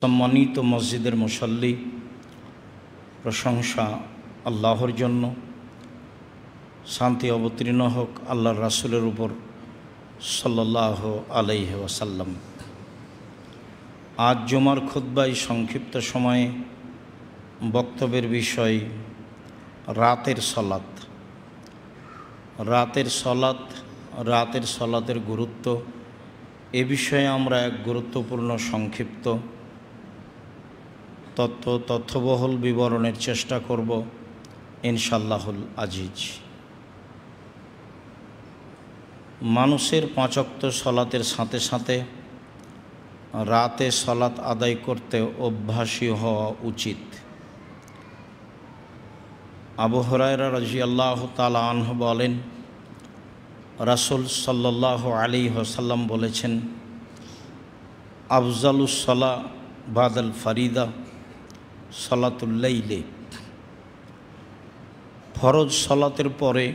সম্মানিত মসজিদের মুসল্লি, প্রশংসা আল্লাহর জন্য। শান্তি অবতীর্ণ হোক আল্লাহর রাসূলের উপর সাল্লাল্লাহু আলাইহি ওয়াসাল্লাম। আজ জুমার খুতবায় সংক্ষিপ্ত সময়ে বক্তব্যের বিষয় রাতের সলাত। রাতের সলাতের গুরুত্ব এ বিষয়ে আমরা এক গুরুত্বপূর্ণ সংক্ষিপ্ত তথ্যবহুল বিবরণের চেষ্টা করব ইনশাআল্লাহুল আজিজ। মানুষের ৫ ওয়াক্ত সলাতের সাথে সাথে রাতে সলাত আদায় করতে অভ্যাসী হওয়া উচিত। আবু হুরায়রা রাদিয়াল্লাহু তাআলা আনহু বলেন, রাসূল সাল্লাল্লাহু আলাইহি ওয়াসাল্লাম বলেছেন, আফজালুস সালা বাদাল ফারিদা সালাতুল লাইলে। ফরজ সলাতের পরে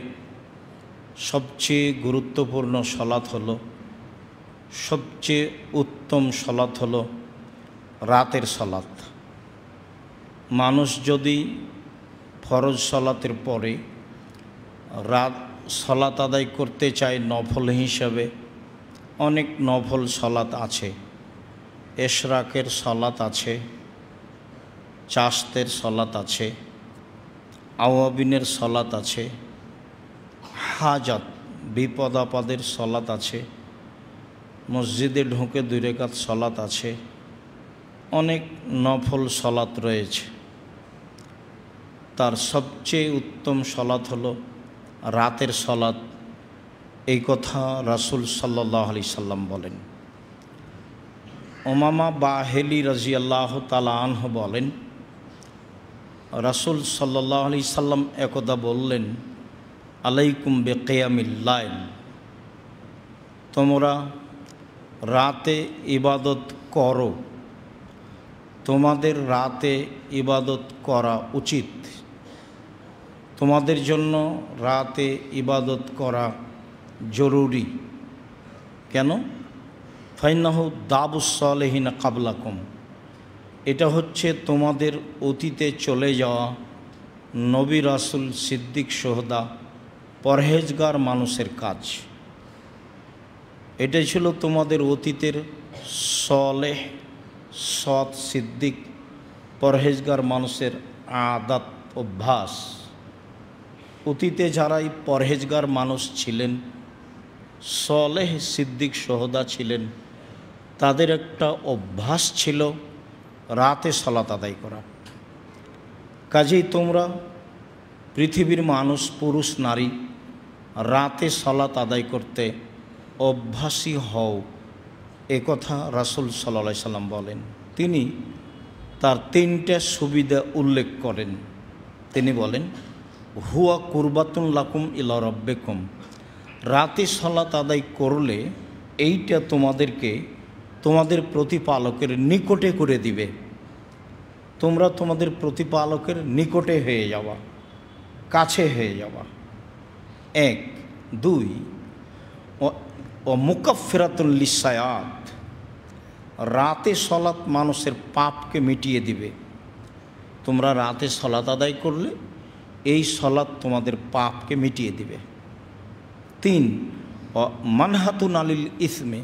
সবচেয়ে গুরুত্বপূর্ণ সলাত হলো, সবচেয়ে উত্তম সলাত হলো রাতের সলাত। মানুষ যদি ফরজ সলাতের পরে রাত সলাত আদায় করতে চায় নফল হিসাবে, অনেক নফল সলাত আছে। এশরাকের সলাত আছে, চাশতের সলাত আছে, আওয়াবিনের সলাত আছে, হাজাত বিপদ আপদের সলাত আছে, মসজিদে ঢুকে 2 রাকাত সলাত আছে, অনেক নফল সলাত রয়েছে। তার সবচেয়ে উত্তম সলাত হলো রাতের সলাত। এই কথা রাসূল সাল্লাল্লাহু আলাইহি সাল্লাম বলেন। উমামা বাহিলি রাদিয়াল্লাহু তাআলা আনহু বলেন, রাসূল সাল্লাল্লাহু আলাইহি সাল্লাম একদা বললেন, আলাইকুম বিকিয়ামিল লাইল, তোমরা রাতে ইবাদত করো, তোমাদের রাতে ইবাদত করা উচিত, তোমাদের জন্য রাতে ইবাদত করা জরুরি। কেন? ফাইন্নাহু দাবুস সালিহিন কাবলাকুম, এটা হচ্ছে তোমাদের অতীতে চলে যাওয়া নবী রাসূল সিদ্দিক সোহদা পরহেজগার মানুষের কাজ। এটাই ছিল তোমাদের অতীতের সলেহ সৎ সিদ্দিক পরহেজগার মানুষের আদাত অভ্যাস। অতীতে যারাই পরহেজগার মানুষ ছিলেন, সলেহ সিদ্দিক সোহদা ছিলেন, তাদের একটা অভ্যাস ছিল রাতে সলাত আদায় করা। কাজেই তোমরা পৃথিবীর মানুষ, পুরুষ নারী, রাতে সলাত আদায় করতে অভ্যাসী হও, এ কথা রাসূল সাল্লাল্লাহু আলাইহি সাল্লাম বলেন। তিনি তার 3টা সুবিধা উল্লেখ করেন। তিনি বলেন, হুয়া কুরবাতুন লাকুম ইলা রাব্বিকুম, রাতে সলাত আদায় করলে এইটা তোমাদেরকে তোমাদের প্রতিপালকের নিকটে করে দিবে। তোমরা তোমাদের প্রতিপালকের নিকটে হয়ে যাওয়া, কাছে হয়ে যাওয়া। 1 2 ও মুকাফফিরাতুন লিসায়াত, রাতে সলাত মানুষের পাপকে মিটিয়ে দিবে। তোমরা রাতে সলাত আদায় করলে এই সলাত তোমাদের পাপকে মিটিয়ে দিবে। 3 ও মানহাতুন আলিল ইসমে,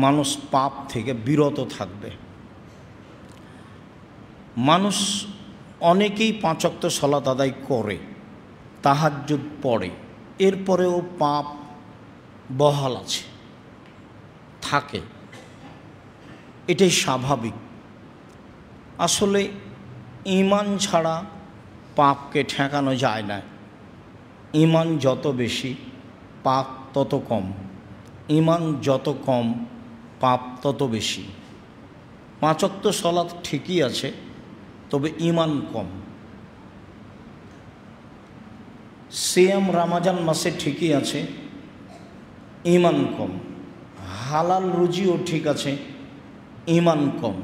মানুষ পাপ থেকে বিরত থাকবে। মানুষ অনেকেই 5 ওয়াক্ত সলাত আদায় করে, তাহাজ্জুদ পড়ে, এরপরেও পাপ বহাল আছে, থাকে। এটাই স্বাভাবিক। আসলে ঈমান ছাড়া পাপকে ঠেকানো যায় না। ঈমান যত বেশি, পাপ তত কম। ঈমান যত কম, পাপ তত বেশি। 5 ওয়াক্ত সলাত ঠিকই আছে, তবে ঈমান কম। সিয়াম রমজান মাসে ঠিকই আছে, ঈমান কম। হালাল রুজিও ঠিক আছে, ঈমান কম।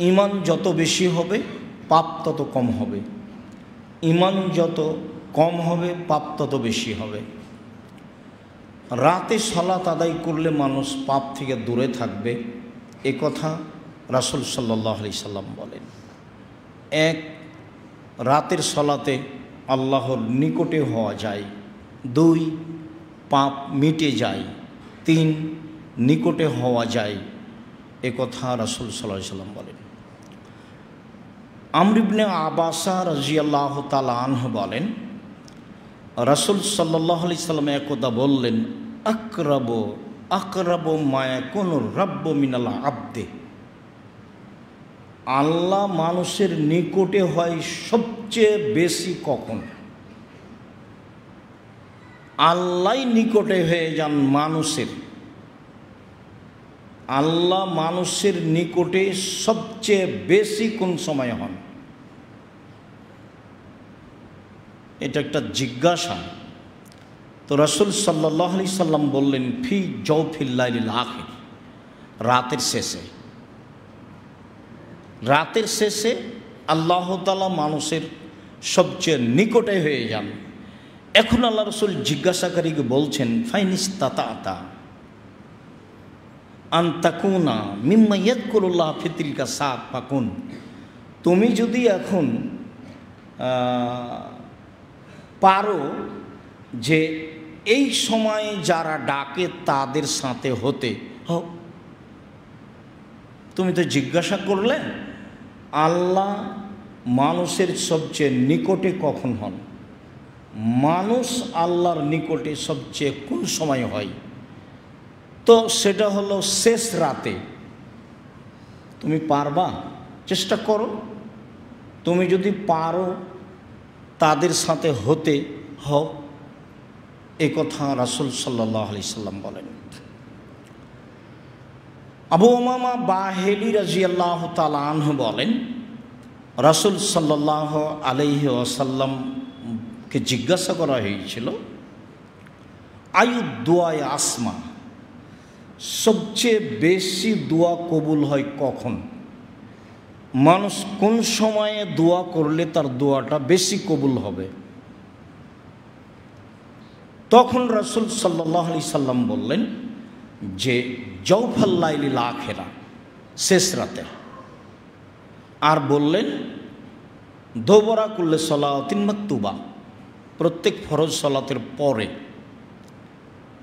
ঈমান যত বেশি হবে, পাপ তত কম হবে। ঈমান যত কম হবে, পাপ তত বেশি হবে। রাতে সালাত আদায় করলে মানুষ পাপ থেকে দূরে থাকবে, এ কথা রাসূল সাল্লাল্লাহু আলাইহি সাল্লাম বলেন। এক, রাতের সালাতে আল্লাহর নিকটে হওয়া যায়। দুই, পাপ মিটে যায়। তিন, নিকটে হওয়া যায়, এ কথা রাসূল সাল্লাল্লাহু আলাইহি সাল্লাম বলেন। আমর ইবনে আবাসা রাদিয়াল্লাহু তাআলা আনহু বলেন, রাসূল সাল্লাল্লাহু আলাইহি সাল্লাম একদা বললেন, আকরাবু মা ইয়াকুনুর রাব্বু মিনাল আবদে, আল্লাহ মানুষের নিকটে হয় সবচেয়ে বেশি কখন? আল্লাহ নিকটে হয়ে যান মানুষের। আল্লাহ মানুষের নিকটে সবচেয়ে বেশি কোন সময় হন? এটা একটা জিজ্ঞাসা। তো রাসূল সাল্লাল্লাহু আলাইহি সাল্লাম বললেন, ফি জাওফিল লাইলিল আখির, রাতের শেষে। রাতের শেষে আল্লাহ তাআলা মানুষের সবচেয়ে নিকটে হয়ে যান। এখন আল্লাহ রাসূল জিজ্ঞাসাকারীকে বলছেন, ফাইনিস্তাতা আন তাকুনা মিম্মা ইয়াযকুরুল্লাহ ফি তিলকা সাআত ফাকুন, তুমি যদি এখন পারো যে এই সময়ে যারা ডাকে তাদের সাথে হতে হও। তুমি তো জিজ্ঞাসা করলে আল্লাহ মানুষের সবচেয়ে নিকটে কখন হন, মানুষ আল্লাহর নিকটে সবচেয়ে কোন সময় হয়? তো সেটা হলো শেষ রাতে। তুমি পারবা? চেষ্টা করো। তুমি যদি পারো তাদের সাথে হতে হও, এ কথা রাসূল সাল্লাল্লাহু আলাইহি সাল্লাম বলেন। আবু উমামা বাহিলি রাদিয়াল্লাহু তাআলা আনহু বলেন, রাসূল সাল্লাল্লাহু আলাইহি ওয়াসাল্লামকে জিজ্ঞাসা করা হয়েছিল, আয়ু দুআয়ে আসমা, সবচেয়ে বেশি দোয়া কবুল হয় কখন? মানুষ কোন সময়ে দোয়া করলে তার দোয়াটা বেশি কবুল হবে? তখন রাসূল সাল্লাল্লাহু আলাইহি সাল্লাম বললেন যে জাওফাল লাইলিল আখিরা, শেষ রাতে। আর বললেন দোবরা কুল্লে সলাতিন মাকতুবা, প্রত্যেক ফরজ সলাতের পরে।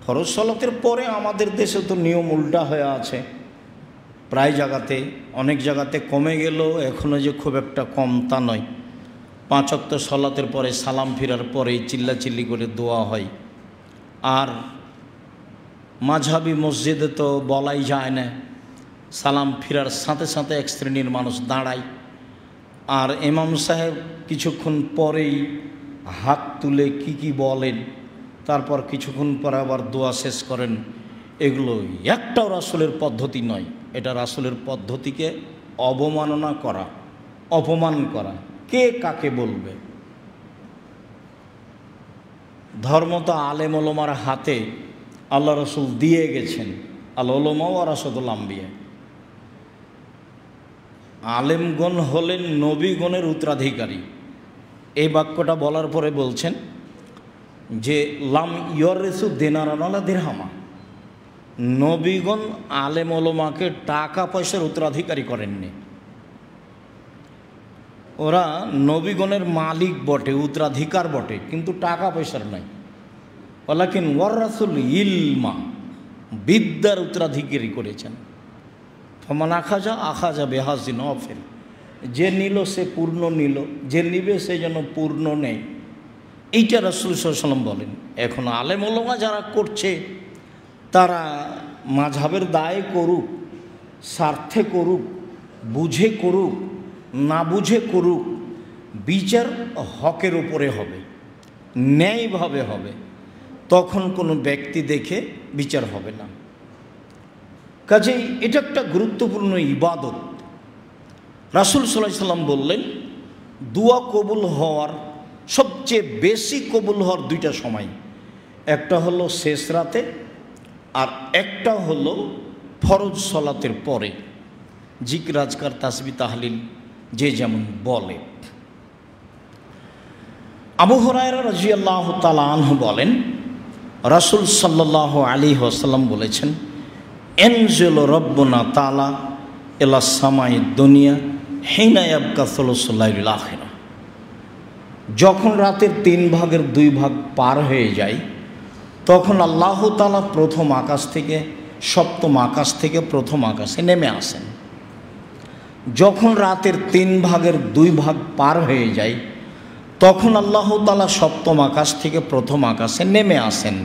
ফরজ সলাতের পরে আমাদের দেশে তো নিয়ম উল্টা হয়ে আছে, প্রায় জায়গাতে, অনেক জায়গাতে কমে গেল, এখনও যে খুব একটা কম তা নয়। 5 ওয়াক্ত সলাতের পরে সালাম ফিরার পরেই চিল্লাচিল্লি করে দোয়া হয়। আর মাঝহাবি মসজিদে তো বলাই যায় না, সালাম ফিরার সাথে সাথে এক শ্রেণীর মানুষ দাঁড়ায়, আর ইমাম সাহেব কিছুক্ষণ পরেই হাত তুলে কি বলেন, তারপর কিছুক্ষণ পরে আবার দোয়া শেষ করেন। এগুলো একটাও রাসূলের পদ্ধতি নয়। এটা রাসূলের পদ্ধতিকে অবমাননা করা, অপমান করা। কে কাকে বলবে? ধর্ম তো আলেম ওলামার হাতে আল্লাহ রাসূল দিয়ে গেছেন। আল উলামা ওয়ারাসাতুল আম্বিয়া, আলেমগণ হলেন নবীগণের উত্তরাধিকারী। এই বাক্যটা বলার পরে বলছেন যে লাম ইয়রিসু দিনারান ওয়ালা দিরহামা, নবীগণ আলেম ওলামাকে টাকা পয়সার উত্তরাধিকারী করেননি। ওরা নবীগণের মালিক বটে, উত্তরাধিকার বটে, কিন্তু টাকা পয়সার নাই। ওয়ালাকিন ওয়ারাসুল ইলমা, বিদ্যার উত্তরাধিকারী করেছেন। ফমান আখাজা বেহাজিন অফেল, যে নিল সে পূর্ণ নিল, যে নিবে সে যেন পূর্ণ নেই। এইটা রাসূল সাল্লাল্লাহু আলাইহি ওয়াসাল্লাম বলেন। এখন আলেম ওলামা যারা করছে তারা মাযহাবের দায়ে করুক, স্বার্থে করুক, বুঝে করুক, না বুঝে করুক, বিচার হকের উপরে হবে, ন্যায়ভাবে হবে। তখন কোনো ব্যক্তি দেখে বিচার হবে না। কাজেই এটা একটা গুরুত্বপূর্ণ ইবাদত। রাসূল সাল্লাল্লাহু আলাইহি ওয়াসাল্লাম বললেন, দোয়া কবুল হওয়ার, সবচেয়ে বেশি কবুল হওয়ার 2টা সময়, একটা হলো শেষ রাতে, আর একটা হলো ফরজ সলাতের পরে। জিকির আজকার তাসবিহ তাহলিল যে যেমন বলে। আবু হুরায়রা রাদিয়াল্লাহু তাআলা আনহু বলেন, রাসূল সাল্লাল্লাহু আলাইহি ওয়াসাল্লাম বলেছেন, এনজিলু রব্বুনা তাআলা ইলা সামাই দুনিয়া হিনা ইয়াবকা সুলুসুল লাইলিল আখিরা। যখন রাতের 3 ভাগের 2 ভাগ পার হয়ে যায়, তখন আল্লাহ তাআলা প্রথম আকাশ থেকে, সপ্তম আকাশ থেকে প্রথম আকাশে নেমে আসেন। যখন রাতের 3 ভাগের 2 ভাগ পার হয়ে যায়, তখন আল্লাহ তাআলা সপ্তম আকাশ থেকে প্রথম আকাশে নেমে আসেন।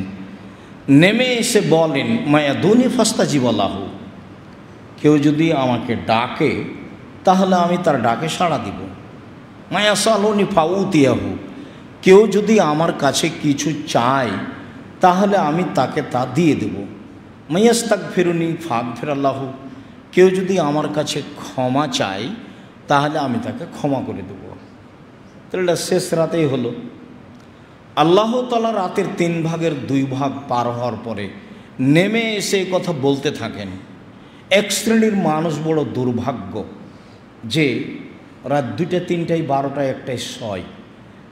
নেমে এসে বলেন, মায়াদুনি ফাস্তাজিব লাহু, কেউ যদি আমাকে ডাকে তাহলে আমি তার ডাকে সাড়া দিব। মায়াসালুনি ফাউতিয়াহু, কেউ যদি আমার কাছে কিছু চায় তাহলে আমি তাকে তা দিয়ে দেব। মায়াস্তাগফিরুনি ফাগফিরাল্লাহু, কেউ যদি আমার কাছে ক্ষমা চায় তাহলে আমি তাকে ক্ষমা করে দেব। তাহলে এটা শেষ রাতেই হলো। আল্লাহ তাআলা রাতের 3 ভাগের 2 ভাগ পার হওয়ার পরে নেমে এসে কথা বলতে থাকেন। এক শ্রেণীর মানুষ বড় দুর্ভাগ্য যে রাত 2টা 3টায় 12টায় 1টায় শয়।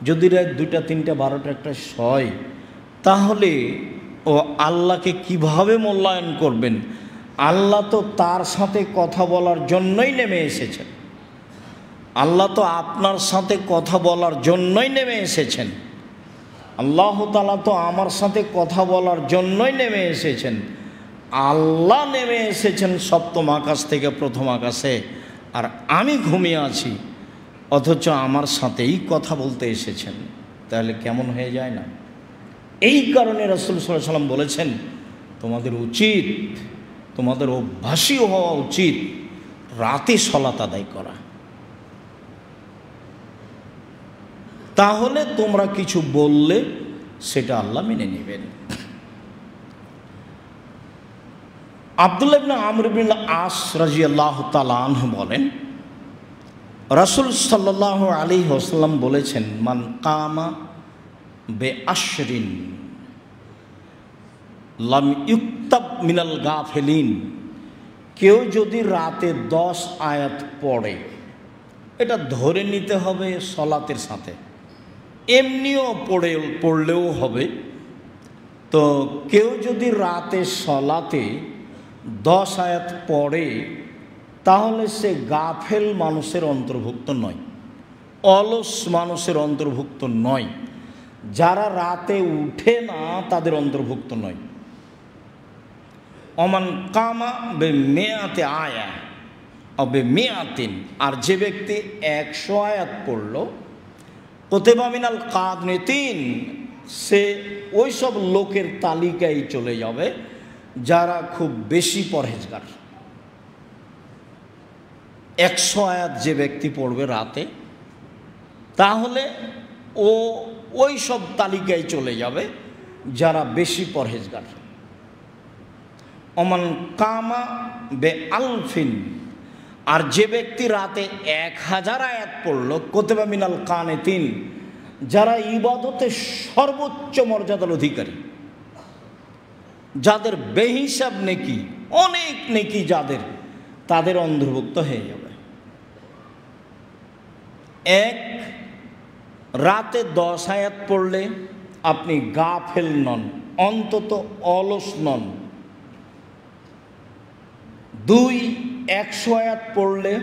যদি রাত 2টা 3টা 12টা 1টায় শয়, তাহলে ও আল্লাহকে কিভাবে মূল্যায়ন করবেন? আল্লাহ তো তার সাথে কথা বলার জন্যই নেমে এসেছেন। আল্লাহ তো আপনার সাথে কথা বলার জন্যই নেমে এসেছেন। আল্লাহ তাআলা তো আমার সাথে কথা বলার জন্যই নেমে এসেছেন। আল্লাহ নেমে এসেছেন সপ্তম আকাশ থেকে প্রথম আকাশে, আর আমি ঘুমিয়ে আছি, অথচ আমার সাথেই কথা বলতে এসেছেন। তাহলে কেমন হয়ে যায় না? এই কারণে রাসূল সাল্লাল্লাহু আলাইহি ওয়াসাল্লাম বলেছেন, তোমাদের উচিত, তোমাদের অভ্যাসী হওয়া উচিত রাতে সালাত আদায় করা। তাহলে তোমরা কিছু বললে সেটা আল্লাহ মেনে নেবেন। আব্দুল্লাহ ইবনে আমর ইবনে আস রাদিয়াল্লাহু তাআলা আনহু বলেন, রাসূল সাল্লাল্লাহু আলাইহি ওয়াসাল্লাম বলেছেন, মান কামা বেআশরিন লাম ইউক্তাব মিনাল গাফিলিন, কেউ যদি রাতে 10 আয়াত পড়ে, এটা ধরে নিতে হবে সলাতের সাথে, এমনিও পড়লেও হবে। তো কেউ যদি রাতে সলাতে 10 আয়াত পড়ে, তাহলে সে গাফেল মানুষের অন্তর্ভুক্ত নয়, অলস মানুষের অন্তর্ভুক্ত নয়, যারা রাতে উঠে না তাদের অন্তর্ভুক্ত নয়। অমান কামা বে মেয়াতে আয়া অবে মেয়াতিন, আর যে ব্যক্তি 100 আয়াত পড়ল, কুতিবা মিনাল কানিতিন, সে ওই সব লোকের তালিকায় চলে যাবে যারা খুব বেশি পরহেজগার। 100 আয়াত যে ব্যক্তি পড়বে রাতে, তাহলে ও ওই সব তালিকায় চলে যাবে যারা বেশি পরহেজগার। অমান কামা বে আলফিন, আর যে ব্যক্তি রাতে 1000 আয়াত পড়ল, কুতিবা মিনাল কানিতিন, যারা ইবাদতে সর্বোচ্চ মর্যাদার অধিকারী, যাদের বেহিসাব নেকি, অনেক নেকি যাদের, তাদের অন্তর্ভুক্ত হয়ে যাবে। এক, রাতে 10 আয়াত পড়লে আপনি গাফেল নন, অন্তত অলস নন। 2, 100 আয়াত পড়লে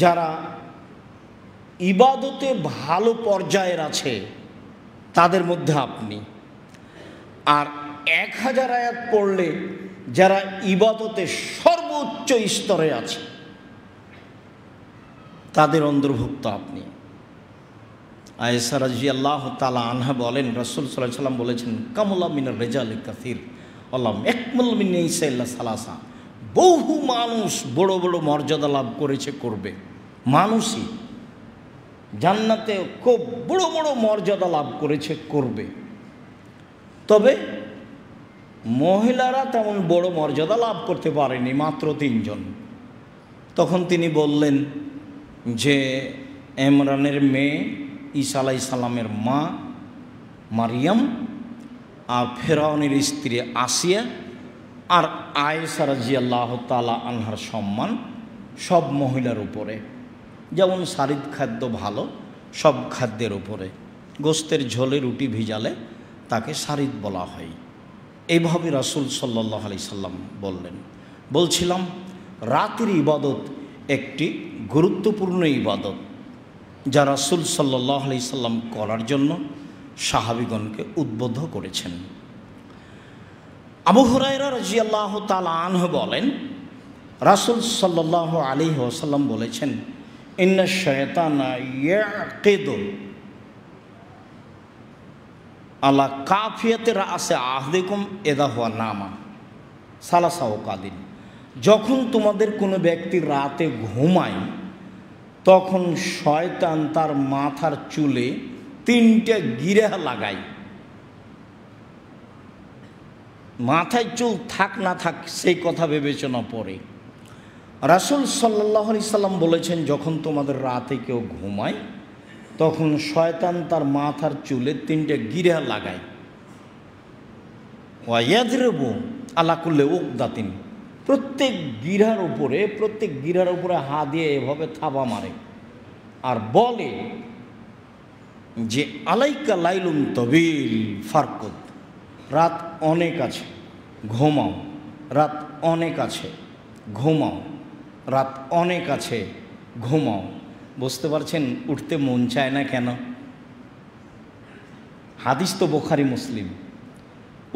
যারা ইবাদতে ভালো পর্যায়ের আছে তাদের মধ্যে আপনি। আর 1000 আয়াত পড়লে যারা ইবাদতে সর্বোচ্চ স্তরে আছে তাদের অন্তর্ভুক্ত আপনি। আয়েশা রাদিয়াল্লাহু তাআলা আনহা বলেন, রাসূল সাল্লাল্লাহু আলাইহি ওয়াসাল্লাম বলেছেন, কামুলা মিনার রিজালি কাসীর আল্লাহ একমুল মিন নিসা ইল্লা সালাসা, বহু মানুষ বড় বড় মর্যাদা লাভ করেছে, করবে। মানুষই জান্নাতে খুব বড় বড় মর্যাদা লাভ করেছে, করবে। তবে মহিলারা তেমন বড় মর্যাদা লাভ করতে পারেনি, মাত্র 3 জন। তখন তিনি বললেন যে ইমরানের মেয়ে, ঈসা আলাইহিস সালামের মা মারিয়াম, আর ফেরাউনের স্ত্রী আসিয়া, আর আয়েশা রাদিয়াল্লাহু তাআলা আনহার সম্মান সব মহিলার উপরে। যেমন শারীরিক খাদ্য ভালো, সব খাদ্যের উপরে। গোস্তের ঝোলে রুটি ভিজালে তাকে শারিদ বলা হয়। এইভাবে রাসূল সাল্লাল্লাহু আলাইহি সাল্লাম বললেন। বলছিলাম রাতের ইবাদত একটি গুরুত্বপূর্ণ ইবাদত, যা রাসূল সাল্লাল্লাহু আলাইহি সাল্লাম করার জন্য সাহাবীগণকে উদ্বুদ্ধ করেছেন। আবু হুরায়রা রাদিয়াল্লাহু তাআলা আনহু বলেন, রাসূল সাল্লাল্লাহু আলাইহি ওয়াসাল্লাম বলেছেন, ইন্না শায়তানা ইয়াকিদু আলা কাফিয়াতে রাসে আহদিকুম ইযা হুয়া নামা সালাসা ওয়াকাদিন। যখন তোমাদের কোনো ব্যক্তি রাতে ঘুমায়, তখন শয়তান তার মাথার চুলে 3টে গিরা লাগায়। মাথায় চুল থাক না থাক সেই কথা বিবেচনা পড়ে রাসূল সাল্লাল্লাহু আলাইহি সাল্লাম বলেছেন, যখন তোমাদের রাতে কেউ ঘুমায়, তখন শয়তান তার মাথার চুলে 3টে গিরা লাগায়। ওয়ায়াদরিবু আলা কুল্লি উকদাতিন, প্রত্যেক গিরার উপরে হাত দিয়ে এভাবে থাবা মারে আর বলে যে আলাইকা লাইলুন তবিল ফারকুদ, রাত অনেক আছে ঘুমাও, রাত অনেক আছে ঘুমাও, রাত অনেক আছে ঘুমাও। বুঝতে পারছেন উঠতে মন চায় না কেন? হাদিস তো বুখারী মুসলিম।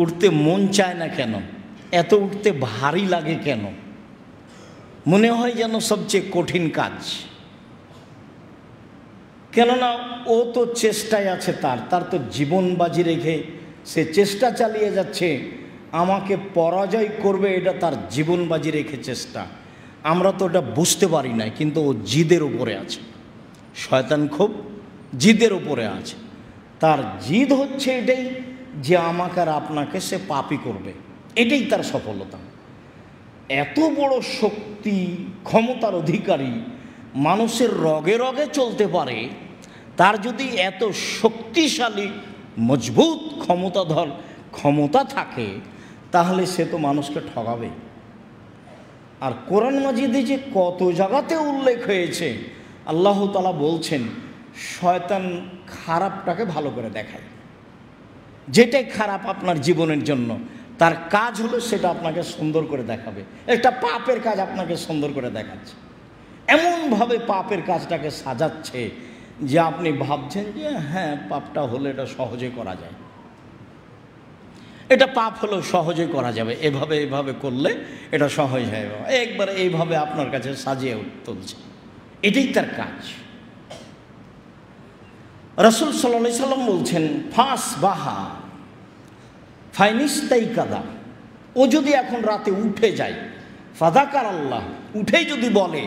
উঠতে মন চায় না কেন? এত উঠতে ভারী লাগে কেন? মনে হয় যেন সবচেয়ে কঠিন কাজ। কেননা ও তো চেষ্টায় আছে, তার তো জীবন বাজি রেখে সে চেষ্টা চালিয়ে যাচ্ছে, আমাকে পরাজয় করবে, এটা তার জীবন বাজি রেখে চেষ্টা। আমরা তো এটা বুঝতে পারি না, কিন্তু ও জিদের উপরে আছে। শয়তান খুব জিদের উপরে আছে। তার জিদ হচ্ছে এটাই যে আমাকে আর আপনাকে সে পাপী করবে, এটাই তার সফলতা। এত বড় শক্তি ক্ষমতার অধিকারী, মানুষের রগে রগে চলতে পারে, তার যদি এত শক্তিশালী মজবুত ক্ষমতা থাকে, তাহলে সে তো মানুষকে ঠকাবে। আর কোরআন মাজিদে যে কত জায়গাতে উল্লেখ হয়েছে, আল্লাহ তাআলা বলছেন শয়তান খারাপটাকে ভালো করে দেখায়। যেটাই খারাপ আপনার জীবনের জন্য, তার কাজ হলো সেটা আপনাকে সুন্দর করে দেখাবে। একটা পাপের কাজ আপনাকে সুন্দর করে দেখাচ্ছে, এমনভাবে পাপের কাজটাকে সাজাচ্ছে যে আপনি ভাবছেন যে হ্যাঁ, পাপটা হলে এটা সহজে করা যায়, এটা পাপ হলেও সহজে করা যাবে, এভাবে করলে এটা সহজ হয়, একবার এইভাবে আপনার কাছে সাজিয়ে তুলছে। এটাই তার কাজ। রাসূল সাল্লাল্লাহু আলাইহি সাল্লাম বলছেন, ফাস বাহা ফাইনিস্তাই কাদা, ও যদি এখন রাতে উঠে যায়, ফাযাকার আল্লাহ, উঠেই যদি বলে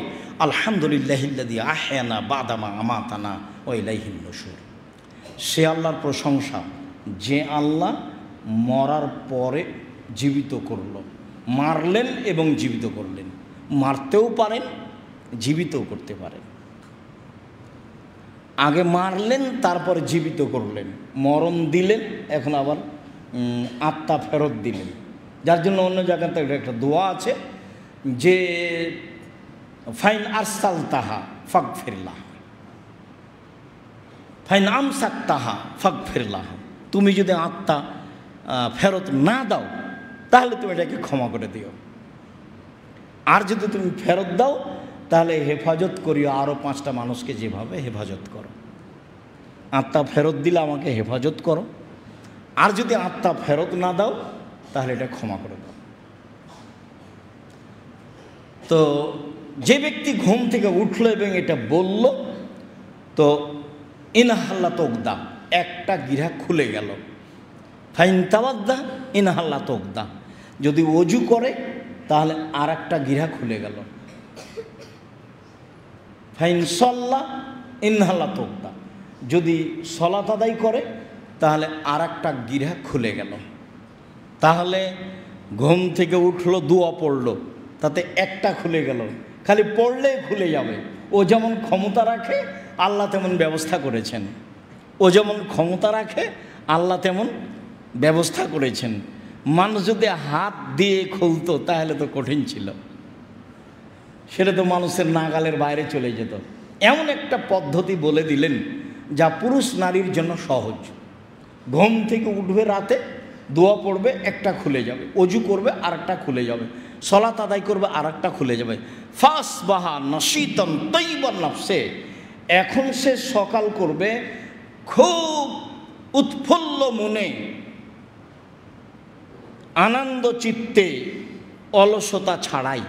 আলহামদুলিল্লাহিল্লাযী আহয়ানা বাদামা আমাতানা ওয়া ইলাইহিন নুশুর, সে আল্লাহর প্রশংসা যে আল্লাহ মরার পরে জীবিত করল, মারলেন এবং জীবিত করলেন। মারতেও পারেন, জীবিতও করতে পারেন। আগে মারলেন, তারপরে জীবিত করলেন, মরণ দিলেন, এখন আবার আত্মা ফেরত দিলেন। যার জন্য অন্য জায়গাতে একটা দোয়া আছে যে ফাইন আরসাল তাহা ফাক ফিরলাহ, ফাইন আমসাক তাহা ফাক ফিরলাহ, তুমি যদি আত্মা ফেরত না দাও তাহলে তুমি এটাকে ক্ষমা করে দিও, আর যদি তুমি ফেরত দাও তাহলে হেফাজত করিও আরও 5টা মানুষকে যেভাবে হেফাজত করো। আত্মা ফেরত দিলে আমাকে হেফাজত করো, আর যদি আত্মা ফেরত না দাও তাহলে এটা ক্ষমা করে দাও। তো যে ব্যক্তি ঘুম থেকে উঠলো এবং এটা বলল, তো ইনহাল্লা তোকদা, একটা গিরা খুলে গেল। ফাইন তাওয়াদ্দা ইনহাল্লা তোকদা, যদি ওযু করে তাহলে আর একটা গিরা খুলে গেল। ফাইন সল্লা ইনহাল্লা তোকদা, যদি সলাত আদায় করে তাহলে আর একটা গিরা খুলে গেল। তাহলে ঘুম থেকে উঠলো, দোয়া পড়লো, তাতে একটা খুলে গেল। খালি পড়লেই খুলে যাবে। ও যেমন ক্ষমতা রাখে আল্লাহ তেমন ব্যবস্থা করেছেন, ও যেমন ক্ষমতা রাখে আল্লাহ তেমন ব্যবস্থা করেছেন। মানুষ যদি হাত দিয়ে খুলতো তাহলে তো কঠিন ছিল, সেটা তো মানুষের নাগালের বাইরে চলে যেত। এমন একটা পদ্ধতি বলে দিলেন যা পুরুষ নারীর জন্য সহজ। ঘুম থেকে উঠবে রাতে, দোয়া পড়বে, একটা খুলে যাবে, অজু করবে আর একটা খুলে যাবে, সলাত আদায় করবে আর একটা খুলে যাবে। ফাস বাহা নশীতন তৈবন নাফসে, এখন সে সকাল করবে খুব উৎফুল্ল মনে, আনন্দ চিত্তে, অলসতা ছাড়াই,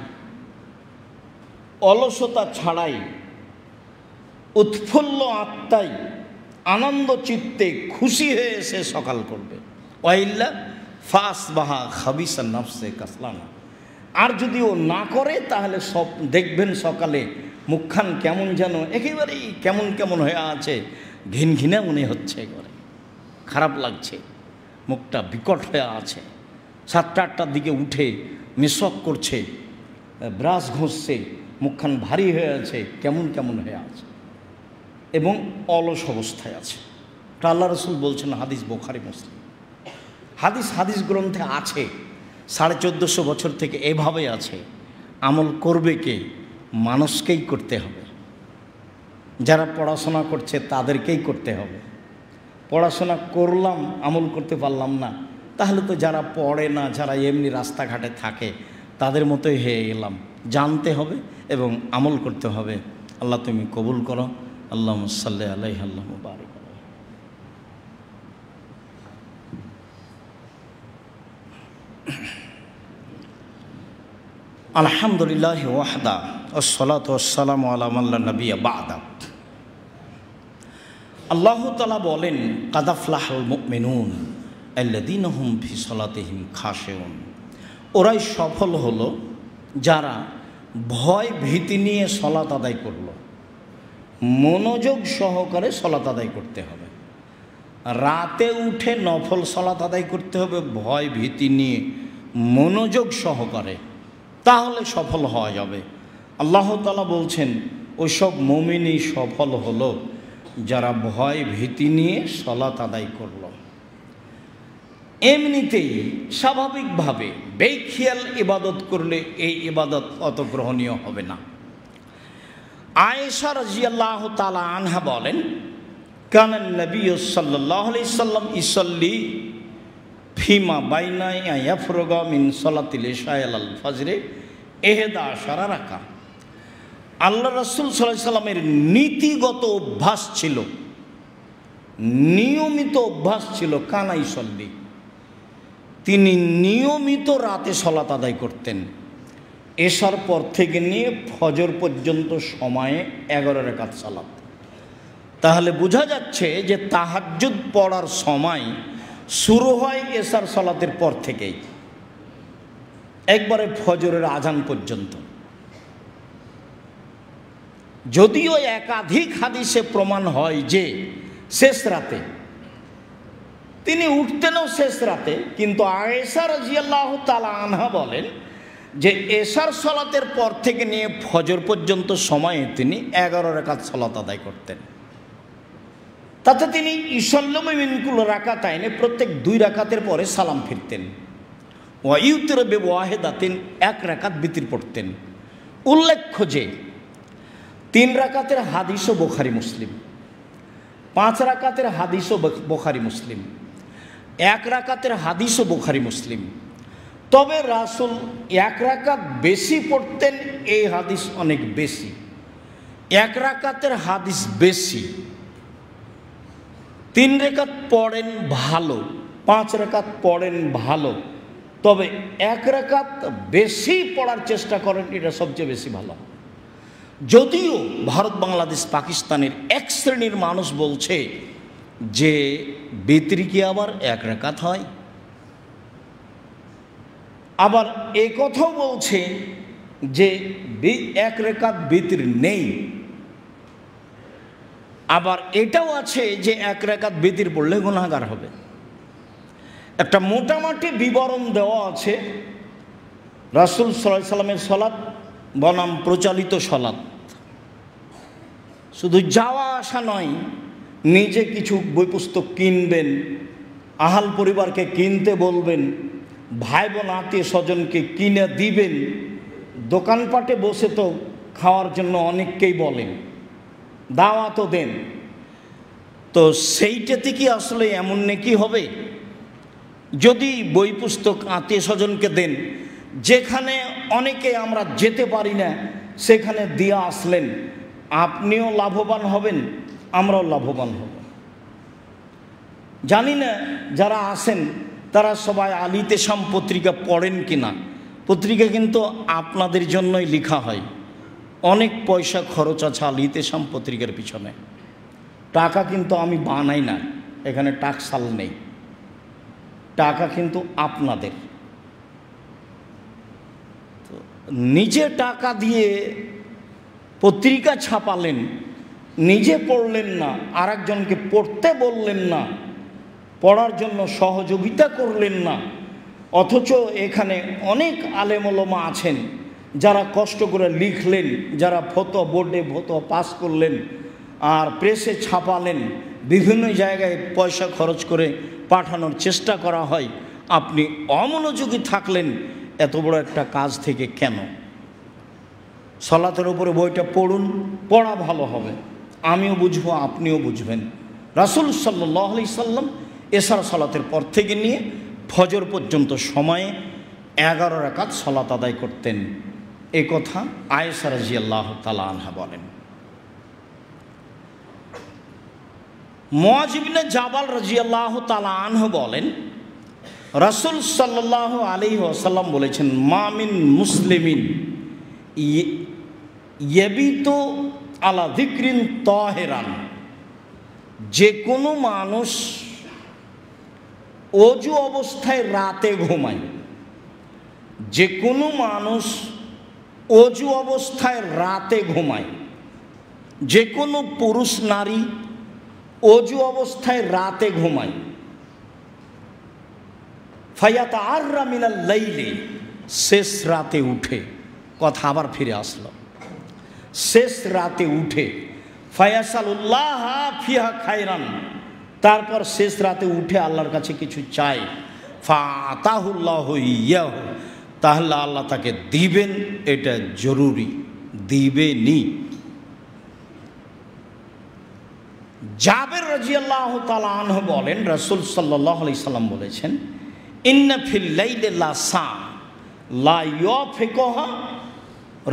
অলসতা ছাড়াই, উৎফুল্ল আত্মায়, আনন্দ চিত্তে খুশি হয়ে সে সকাল করবে। ওয়াইল্লা ফাস বাহা খাবিসা নফসে কাসলানা, আর যদি ও না করে তাহলে সব দেখবেন সকালে মুখখান কেমন যেন একেবারেই কেমন কেমন হয়ে আছে, ঘিন ঘিনা মনে হচ্ছে, একেবারে খারাপ লাগছে, মুখটা বিকট হয়ে আছে। 7টা-8টার দিকে উঠে মেশক করছে, ব্রাশ ঘষছে, মুখখান ভারী হয়ে আছে, কেমন কেমন হয়ে আছে এবং অলস অবস্থায় আছে। আল্লাহ রসুল বলছেন, হাদিস বুখারী মুসলিম, হাদিস গ্রন্থে আছে, 1450 বছর থেকে এভাবে আছে। আমল করবে কে? মানুষকেই করতে হবে। যারা পড়াশোনা করছে তাদেরকেই করতে হবে। পড়াশোনা করলাম, আমল করতে পারলাম না, তাহলে তো যারা পড়ে না, যারা এমনি রাস্তাঘাটে থাকে তাদের মতোই হয়ে গেলাম। জানতে হবে এবং আমল করতে হবে। আল্লাহ তুমি কবুল করো। আল্লাহুম্মা সাল্লি আলাইহি আল্লাহুম্মা বারিক। আলহামদুলিল্লাহি ওয়াহদা ওয়াসসালাতু ওয়াসসালামু আলা মান লা নাবিয়্যা বা'দা। আল্লাহ তাআলা বলেন, কাদ আফলাহাল মুমিনুন আল্লাযীনা হুম ফি সালাতিহিম খাশিউন। ওরাই সফল হলো যারা ভয় ভীতি নিয়ে সালাত আদায় করলো। মনোযোগ সহকারে সালাত আদায় করতে হবে। রাতে উঠে নফল সালাত আদায় করতে হবে ভয় ভীতি নিয়ে, মনোযোগ সহকারে, তাহলে সফল হওয়া যাবে। আল্লাহ তাআলা বলছেন, ওইসব মুমিনই সফল হলো যারা ভয় ভীতি নিয়ে সালাত আদায় করল। এমনিতেই স্বাভাবিকভাবে বেখেয়াল ইবাদত করলে এই ইবাদত অত গ্রহণীয় হবে না। আয়েশা রাদিয়াল্লাহু তাআলা আনহা বলেন, কানান নবী সাল্লাল্লাহু আলাইহি সাল্লাম ইসাল্লি ফিমা বাইনা ইয়াফরুগা মিন সালাতিল ইশা আল ফজরে 11 রাকাত। আল্লাহ রাসূল সাল্লাল্লাহু আলাইহি সাল্লামের নীতিগত অভ্যাস ছিল, নিয়মিত অভ্যাস ছিল, কানা ইসাল্লি, তিনি নিয়মিত রাতে সালাত আদায় করতেন। এশার পর থেকে নিয়ে ফজর পর্যন্ত সময়ে 11 রাকাত সালাত। তাহলে বোঝা যাচ্ছে যে তাহাজ্জুদ পড়ার সময় শুরু হয় এশার সালাতের পর থেকেই, একবারে ফজরের আজান পর্যন্ত। যদিও একাধিক হাদিসে প্রমাণ হয় যে শেষ রাতে তিনি উঠতেনও শেষ রাতে, কিন্তু আয়েশা রাদিয়াল্লাহু তাআলা আনহা বলেন যে এশার সালাতের পর থেকে নিয়ে ফজর পর্যন্ত সময়ে তিনি 11 রাকাত সালাত আদায় করতেন। তাতে তিনি ইসাল্লামু মিন কুল্লি রাকাতাইনে, প্রত্যেক 2 রাকাতের পরে সালাম ফিরতেন। ওয়া ইউতিরু বিওয়াহিদাতিন, 1 রাকাত বিতির পড়তেন। উল্লেখ্য যে 3 রাকাতের হাদিসও বুখারী মুসলিম, 5 রাকাতের হাদিসও বুখারী মুসলিম, 1 রাকাতের হাদিসও বুখারী মুসলিম। তবে রাসূল 1 রাকাত বেশি পড়তেন, এই হাদিস অনেক বেশি। 1 রাকাতের হাদিস বেশি, 3 রাকাত পড়েন ভালো, 5 রাকাত পড়েন ভালো, তবে 1 রাকাত বেশি পড়ার চেষ্টা করেন, এটা সবচেয়ে বেশি ভালো। যদিও ভারত, বাংলাদেশ, পাকিস্তানের এক শ্রেণীর মানুষ বলছে যে বিতরি কি আবার 1 রাকাত হয়, আবার এই কথাও বলছে যে 1 রাকাত বিতর নেই, আবার এটাও আছে যে 1 রাকাত বিতর পড়লে গুনাহগার হবে। একটা মোটামুটি বিবরণ দেওয়া আছে। রাসূল সাল্লাল্লাহু আলাইহি সাল্লামের সালাত বনাম প্রচলিত সালাত, শুধু যাওয়া আসা নয়, নিজে কিছু বই পুস্তক কিনবেন, আহাল পরিবারকে কিনতে বলবেন, ভাই বোন আত্মীয় স্বজনকে কিনে দিবেন। দোকানপাটে বসে তো খাওয়ার জন্য অনেককেই বলেন, দাওয়াতও দেন। তো সেইটাতে কি আসলে এমন নেকি হবে? যদি বই পুস্তক আত্মীয় স্বজনকে দেন, যেখানে অনেকে আমরা যেতে পারি না সেখানে দিয়ে আসলেন, আপনিও লাভবান হবেন, আমরাও লাভবান হব। জানি না যারা আসেন তারা সবাই আল ইতেসাম পত্রিকা পড়েন কিনা। পত্রিকা কিন্তু আপনাদের জন্যই লেখা হয়, অনেক পয়সা খরচ আছে আল ইতেসাম পত্রিকার পিছনে। টাকা কিন্তু আমি বানাই না, এখানে টাকশাল নেই, টাকা কিন্তু আপনাদের। তো নিজে টাকা দিয়ে পত্রিকা ছাপালেন, নিজে পড়লেন না, আরেকজনকে পড়তে বললেন না, পড়ার জন্য সহযোগিতা করলেন না, অথচ এখানে অনেক আলেম ওলামা আছেন যারা কষ্ট করে লিখলেন, যারা ফতোয়া বোর্ডে ফতোয়া পাস করলেন আর প্রেসে ছাপালেন, বিভিন্ন জায়গায় পয়সা খরচ করে পাঠানোর চেষ্টা করা হয়। আপনি অমনোযোগী থাকলেন এত বড় একটা কাজ থেকে কেন? সালাতের উপরে বইটা পড়ুন, পড়া ভালো হবে, আমিও বুঝবো, আপনিও বুঝবেন। রাসূল সাল্লাল্লাহু আলাইহি সাল্লাম এশার সালাতের পর থেকে নিয়ে ফজর পর্যন্ত সময়ে 11 রাকাত সালাত আদায় করতেন। এ কথা আয়েশা রাদিয়াল্লাহু তাআলা আনহা বলেন। মুআয ইবনে জাবাল রাদিয়াল্লাহু তাআলা আনহু বলেন, রাসূল সাল্লাল্লাহু আলাইহি ওয়াসাল্লাম বলেছেন, মা মিন মুসলিমিন ইয়াবিতু আলা যিকরিন তাহিরান, যে কোনো মানুষ অজু অবস্থায় রাতে ঘুমায়, যে কোনো মানুষ অজু অবস্থায় রাতে ঘুমায়, যে কোনো পুরুষ নারী অজু অবস্থায় রাতে ঘুমায়, ফায়াতাআররা মিনাল লাইলি, শেষ রাতে উঠে, কথা আবার ফিরে আসলো, শেষ রাতে উঠে, ফায়াসালুল্লাহ ফিহা খায়রান, তারপর শেষ রাতে উঠে আল্লাহর কাছে কিছু চায়, ফাআতাহুল্লাহু ইয়াহু, তাহলে আল্লাহ তাকে দিবেন, এটা জরুরি, দিবেনই। জাবের রাদিয়াল্লাহু তাআলা আনহু বলেন, রাসূল সাল্লাল্লাহু আলাইহি সাল্লাম বলেছেন, ইন্না ফিল লাইলি লা সা লা ইয়াফিকুহা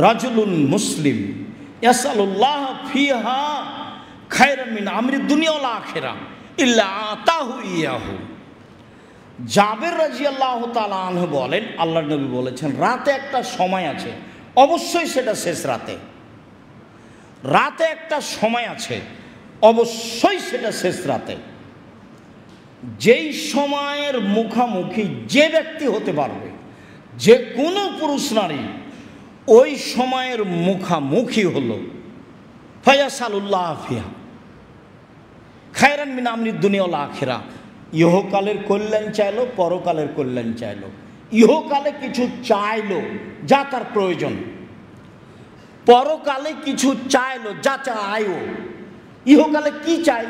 রাজুলুন মুসলিম ইয়াসালুল্লাহ ফিহা খায়রাম মিন আমরি দুনিয়া ওয়াল আখিরা ইল্লা আতাহু ইয়াহু। জাবের রাদিয়াল্লাহু তাআলা আনহু বলেন, আল্লাহর নবী বলেছেন, রাতে একটা সময় আছে, অবশ্যই সেটা শেষ রাতে, রাতে একটা সময় আছে, অবশ্যই সেটা শেষ রাতে। যেই সময়ের মুখামুখি যে ব্যক্তি হতে পারবে, যে কোনো পুরুষ নারী ওই সময়ের মুখামুখি হলো, ফায়াসালুল্লাহ ফিহা খায়রান মিন আমরি দুনিয়া ওয়াল আখিরা, ইহকালের কল্যাণ চাইলো, পরকালের কল্যাণ চাইলো। ইহকালে কিছু চাইলো যা তার প্রয়োজন, পরকালে কিছু চাইলো যা চাইও। ইহকালে কি চাই?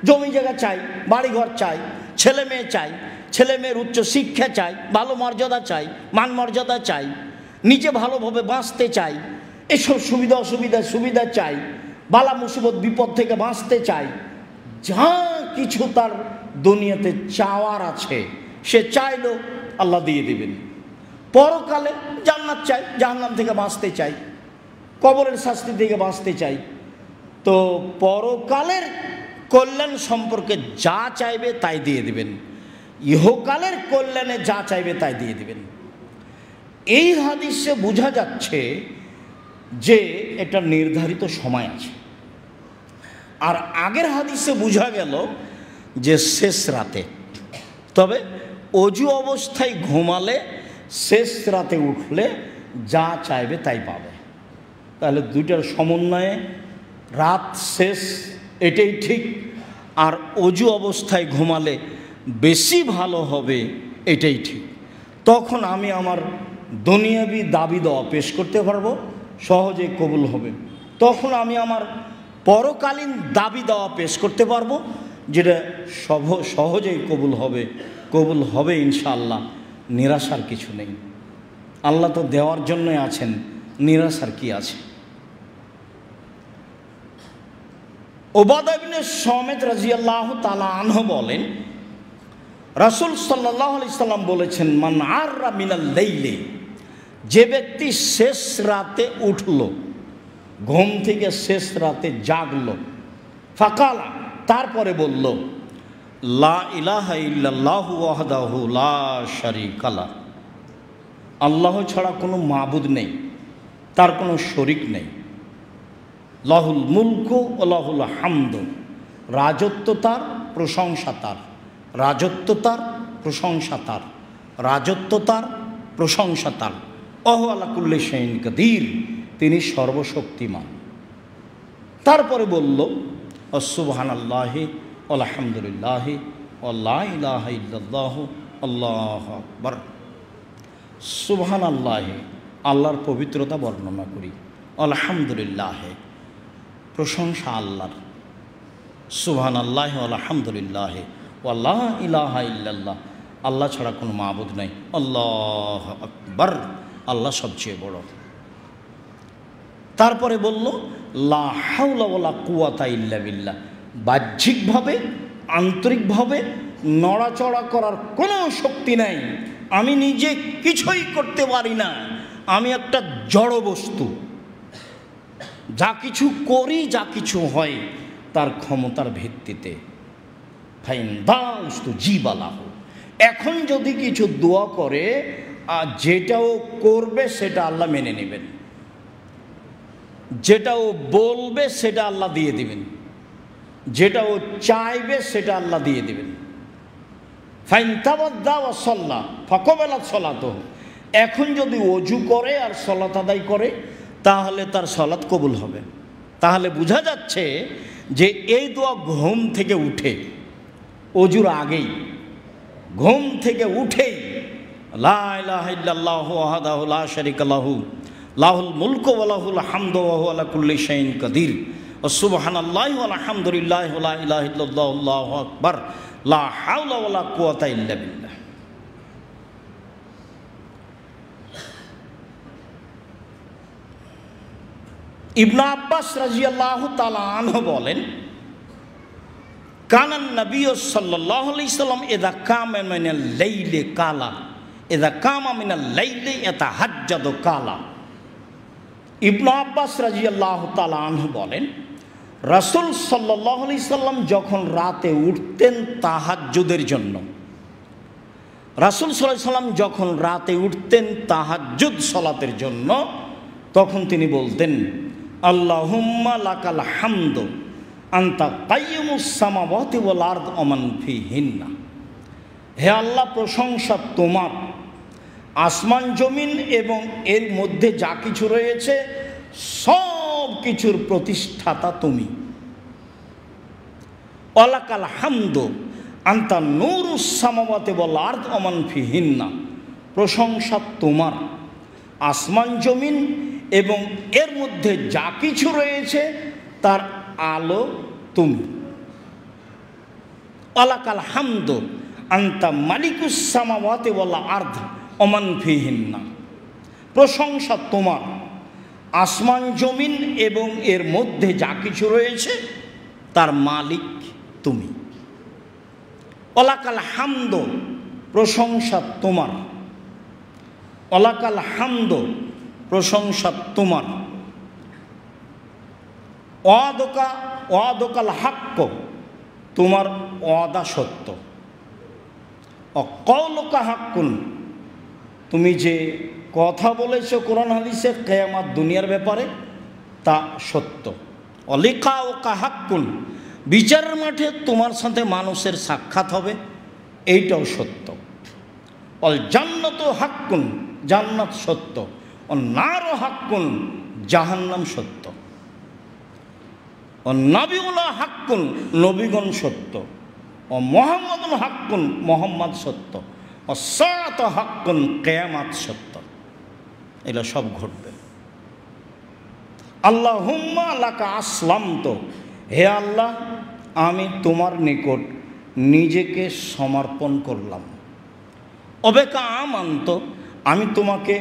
জমি জায়গা চাই, বাড়িঘর চাই, ছেলে মেয়ে চাই, ছেলে মেয়ের উচ্চ শিক্ষা চাই, ভালো মর্যাদা চাই, মান মর্যাদা চাই, নিজে ভালোভাবে বাঁচতে চাই, এসব সুবিধা অসুবিধা সুবিধা চাই, বালা মুসিবত বিপদ থেকে বাঁচতে চাই, যা কিছু তার দুনিয়াতে চাওয়ার আছে সে চাইলো, আল্লাহ দিয়ে দিবেন। পরকালে জান্নাত চাই, জাহান্নাম থেকে বাঁচতে চাই, কবরের শাস্তি থেকে বাঁচতে চাই। তো পরকালের কল্যাণ সম্পর্কে যা চাইবে তাই দিয়ে দিবেন, ইহকালের কল্যাণে যা চাইবে তাই দিয়ে দিবেন। এই হাদিসে বোঝা যাচ্ছে যে এটা নির্ধারিত সময় আছে। আর আগের হাদিসে বোঝা গেল যে শেষ রাতে, তবে অজু অবস্থায় ঘুমালে শেষ রাতে উঠলে যা চাইবে তাই পাবে। তাহলে দুইটার সমন্বয়ে রাত শেষ, এটাই ঠিক। আর অজু অবস্থায় ঘুমালে বেশি ভালো হবে, এটাই ঠিক। তখন আমি আমার দুনিয়াবি দাবি দেওয়া পেশ করতে পারবো, সহজেই কবুল হবে। তখন আমি আমার পরকালীন দাবি দেওয়া পেশ করতে পারবো, যেটা সহজেই কবুল হবে ইনশাআল্লাহ। নিরাশার কিছু নেই, আল্লাহ তো দেওয়ার জন্যই আছেন, নিরাশার কি আছে? উবাদা ইবনে সামিত রাদিয়াল্লাহু তাআলা আনহু বলেন, রাসূল সাল্লাল্লাহু আলাইহি সাল্লাম বলেছেন, মান আররা মিনাল লাইলি, যে ব্যক্তি শেষ রাতে উঠল, ঘুম থেকে শেষ রাতে জাগলো, ফাকালা, তারপরে বলল, লা ইলাহা ইল্লাল্লাহু ওয়াহদাহু লা শারীকা লাহ, আল্লাহ ছাড়া কোনো মাবুদ নেই, তার কোনো শরিক নেই, লাহুল মুলকু ওয়া লাহুল হামদু, রাজত্ব তার, প্রশংসা তার, রাজত্ব তার, প্রশংসা তার, রাজত্ব তার, প্রশংসা তার, ওয়া হুয়া আলা কুল্লি শাইইন কাদির, তিনি সর্বশক্তিমান। তারপরে বলল, সুবহানাল্লাহি আলহামদুলিল্লাহি ওয়া লা ইলাহা ইল্লাল্লাহু আল্লাহু আকবার। সুবহানাল্লাহি, আল্লাহর পবিত্রতা বর্ণনা করি, আলহামদুলিল্লাহ, প্রশংসা আল্লাহর, সুবহানাল্লাহি ওয়া আলহামদুলিল্লাহি ওয়া লা ইলাহা ইল্লাল্লাহ, আল্লাহ ছাড়া কোনো মাবুদ নাই, আল্লাহু আকবার, আল্লাহ সবচেয়ে বড়। তারপরে বলল, লা হাওলা ওয়ালা কুওয়াতা ইল্লা বিল্লাহ, বাহ্যিকভাবে আন্তরিকভাবে নড়াচড়া করার কোনো শক্তি নাই, আমি নিজে কিছুই করতে পারি না, আমি একটা জড় বস্তু, যা কিছু করি, যা কিছু হয় তার ক্ষমতার ভিত্তিতে। ফাইন দাউস্তু জিবালাহ, এখন যদি কিছু দোয়া করে, আর যেটাও করবে সেটা আল্লাহ মেনে নেবেন, যেটা ও বলবে সেটা আল্লাহ দিয়ে দিবেন, যেটা ও চাইবে সেটা আল্লাহ দিয়ে দিবেন। ফাইন তাওয়াদ্দা ওয়া সাল্লা ফাকাবালাত সালাতুহু, এখন যদি ওযু করে আর সালাত আদায় করে তাহলে তার সালাত কবুল হবে। তাহলে বোঝা যাচ্ছে যে এই দোয়া ঘুম থেকে উঠে, ওযুর আগেই, ঘুম থেকে উঠেই, লা ইলাহা ইল্লাল্লাহু ওয়াহদাহু লা শারীকা লাহু লাহুল মুলকু ওয়া লাহুল হামদু ওয়া হুয়া আলা কুল্লি শাইইন কাদির, সুবহানাল্লাহি ওয়া আলহামদুলিল্লাহি ওয়া লা ইলাহা ইল্লাল্লাহু আল্লাহু আকবার, লা হাওলা ওয়া লা কুওয়াতা ইল্লা বিল্লাহ। ইবনে আব্বাস রাদিয়াল্লাহু তাআলা আনহু বলেন, কানান নবী সাল্লাল্লাহু আলাইহি সাল্লাম ইযা কামা মিনাল লাইলি কালা, ইযা কামা মিনাল লাইলি ইয়াতাহাজ্জাদু কালা। ইবনে আব্বাস রাদিয়াল্লাহু তাআলা আনহু বলেন, রাসূল সাল্লাল্লাহু আলাইহি সাল্লাম যখন রাতে উঠতেন তাহাজ্জুদের জন্য, রাসূল সাল্লাল্লাহু আলাইহি সাল্লাম যখন রাতে উঠতেন তাহাজ্জুদ সালাতের জন্য, তখন তিনি বলতেন, আল্লাহুম্মা লাকাল হামদু আনতা কাইয়্যুমুস সামাওয়াতি ওয়াল আরদ ওয়া মান ফিহিন্না, হে আল্লাহ, প্রশংসা তোমার, আসমান জমিন এবং এর মধ্যে যা কিছু রয়েছে সব কিছুর প্রতিষ্ঠাতা তুমি। ওয়ালাকাল হামদু আনতা নূরুস সামাওয়াতি ওয়াল আরদ ওয়া মান ফিহিন্না, প্রশংসা তোমার, আসমান জমিন এবং এর মধ্যে যা কিছু রয়েছে তার আলো তুমি। ওয়ালাকাল হামদু আনতা মালিকুস সামাওয়াতি ওয়াল আরদ ওয়া মান ফিহিন্না, প্রশংসা তোমার, আসমান জমিন এবং এর মধ্যে যা কিছু রয়েছে তার মালিক তুমি। ওয়ালাকাল হামদু, প্রশংসা তোমার, ওয়ালাকাল হামদু, প্রশংসা তোমার, ওয়াদাকাল হাক্ক, তোমার ওয়াদা সত্য, অকৌলকা হাক্কুন, তুমি যে কথা বলেছ কোরআন হাদিসে কিয়ামত দুনিয়ার ব্যাপারে তা সত্য, অলিকাওকা হাক্কুন, বিচারের মাঠে তোমার সাথে মানুষের সাক্ষাৎ হবে এইটাও সত্য, অল জান্নাতু হাক্কুন, জান্নাত সত্য, ও নারও হাক্কুন, জাহান্নাম সত্য, ও নবিউল্লাহ হাক্কুন, নবীগণ সত্য, ও মুহাম্মাদুন হাক্কুন, মুহাম্মদ সত্য, ও সাআত হাক্কুন, কিয়ামত সত্য। এগুলো সব ঘটবে। আল্লাহুম্মা লাকা আসলামতু, হে আল্লাহ, আমি তোমার নিকট নিজেকে সমর্পণ করলাম। অবেকা আমান্ত, আমি তোমাকে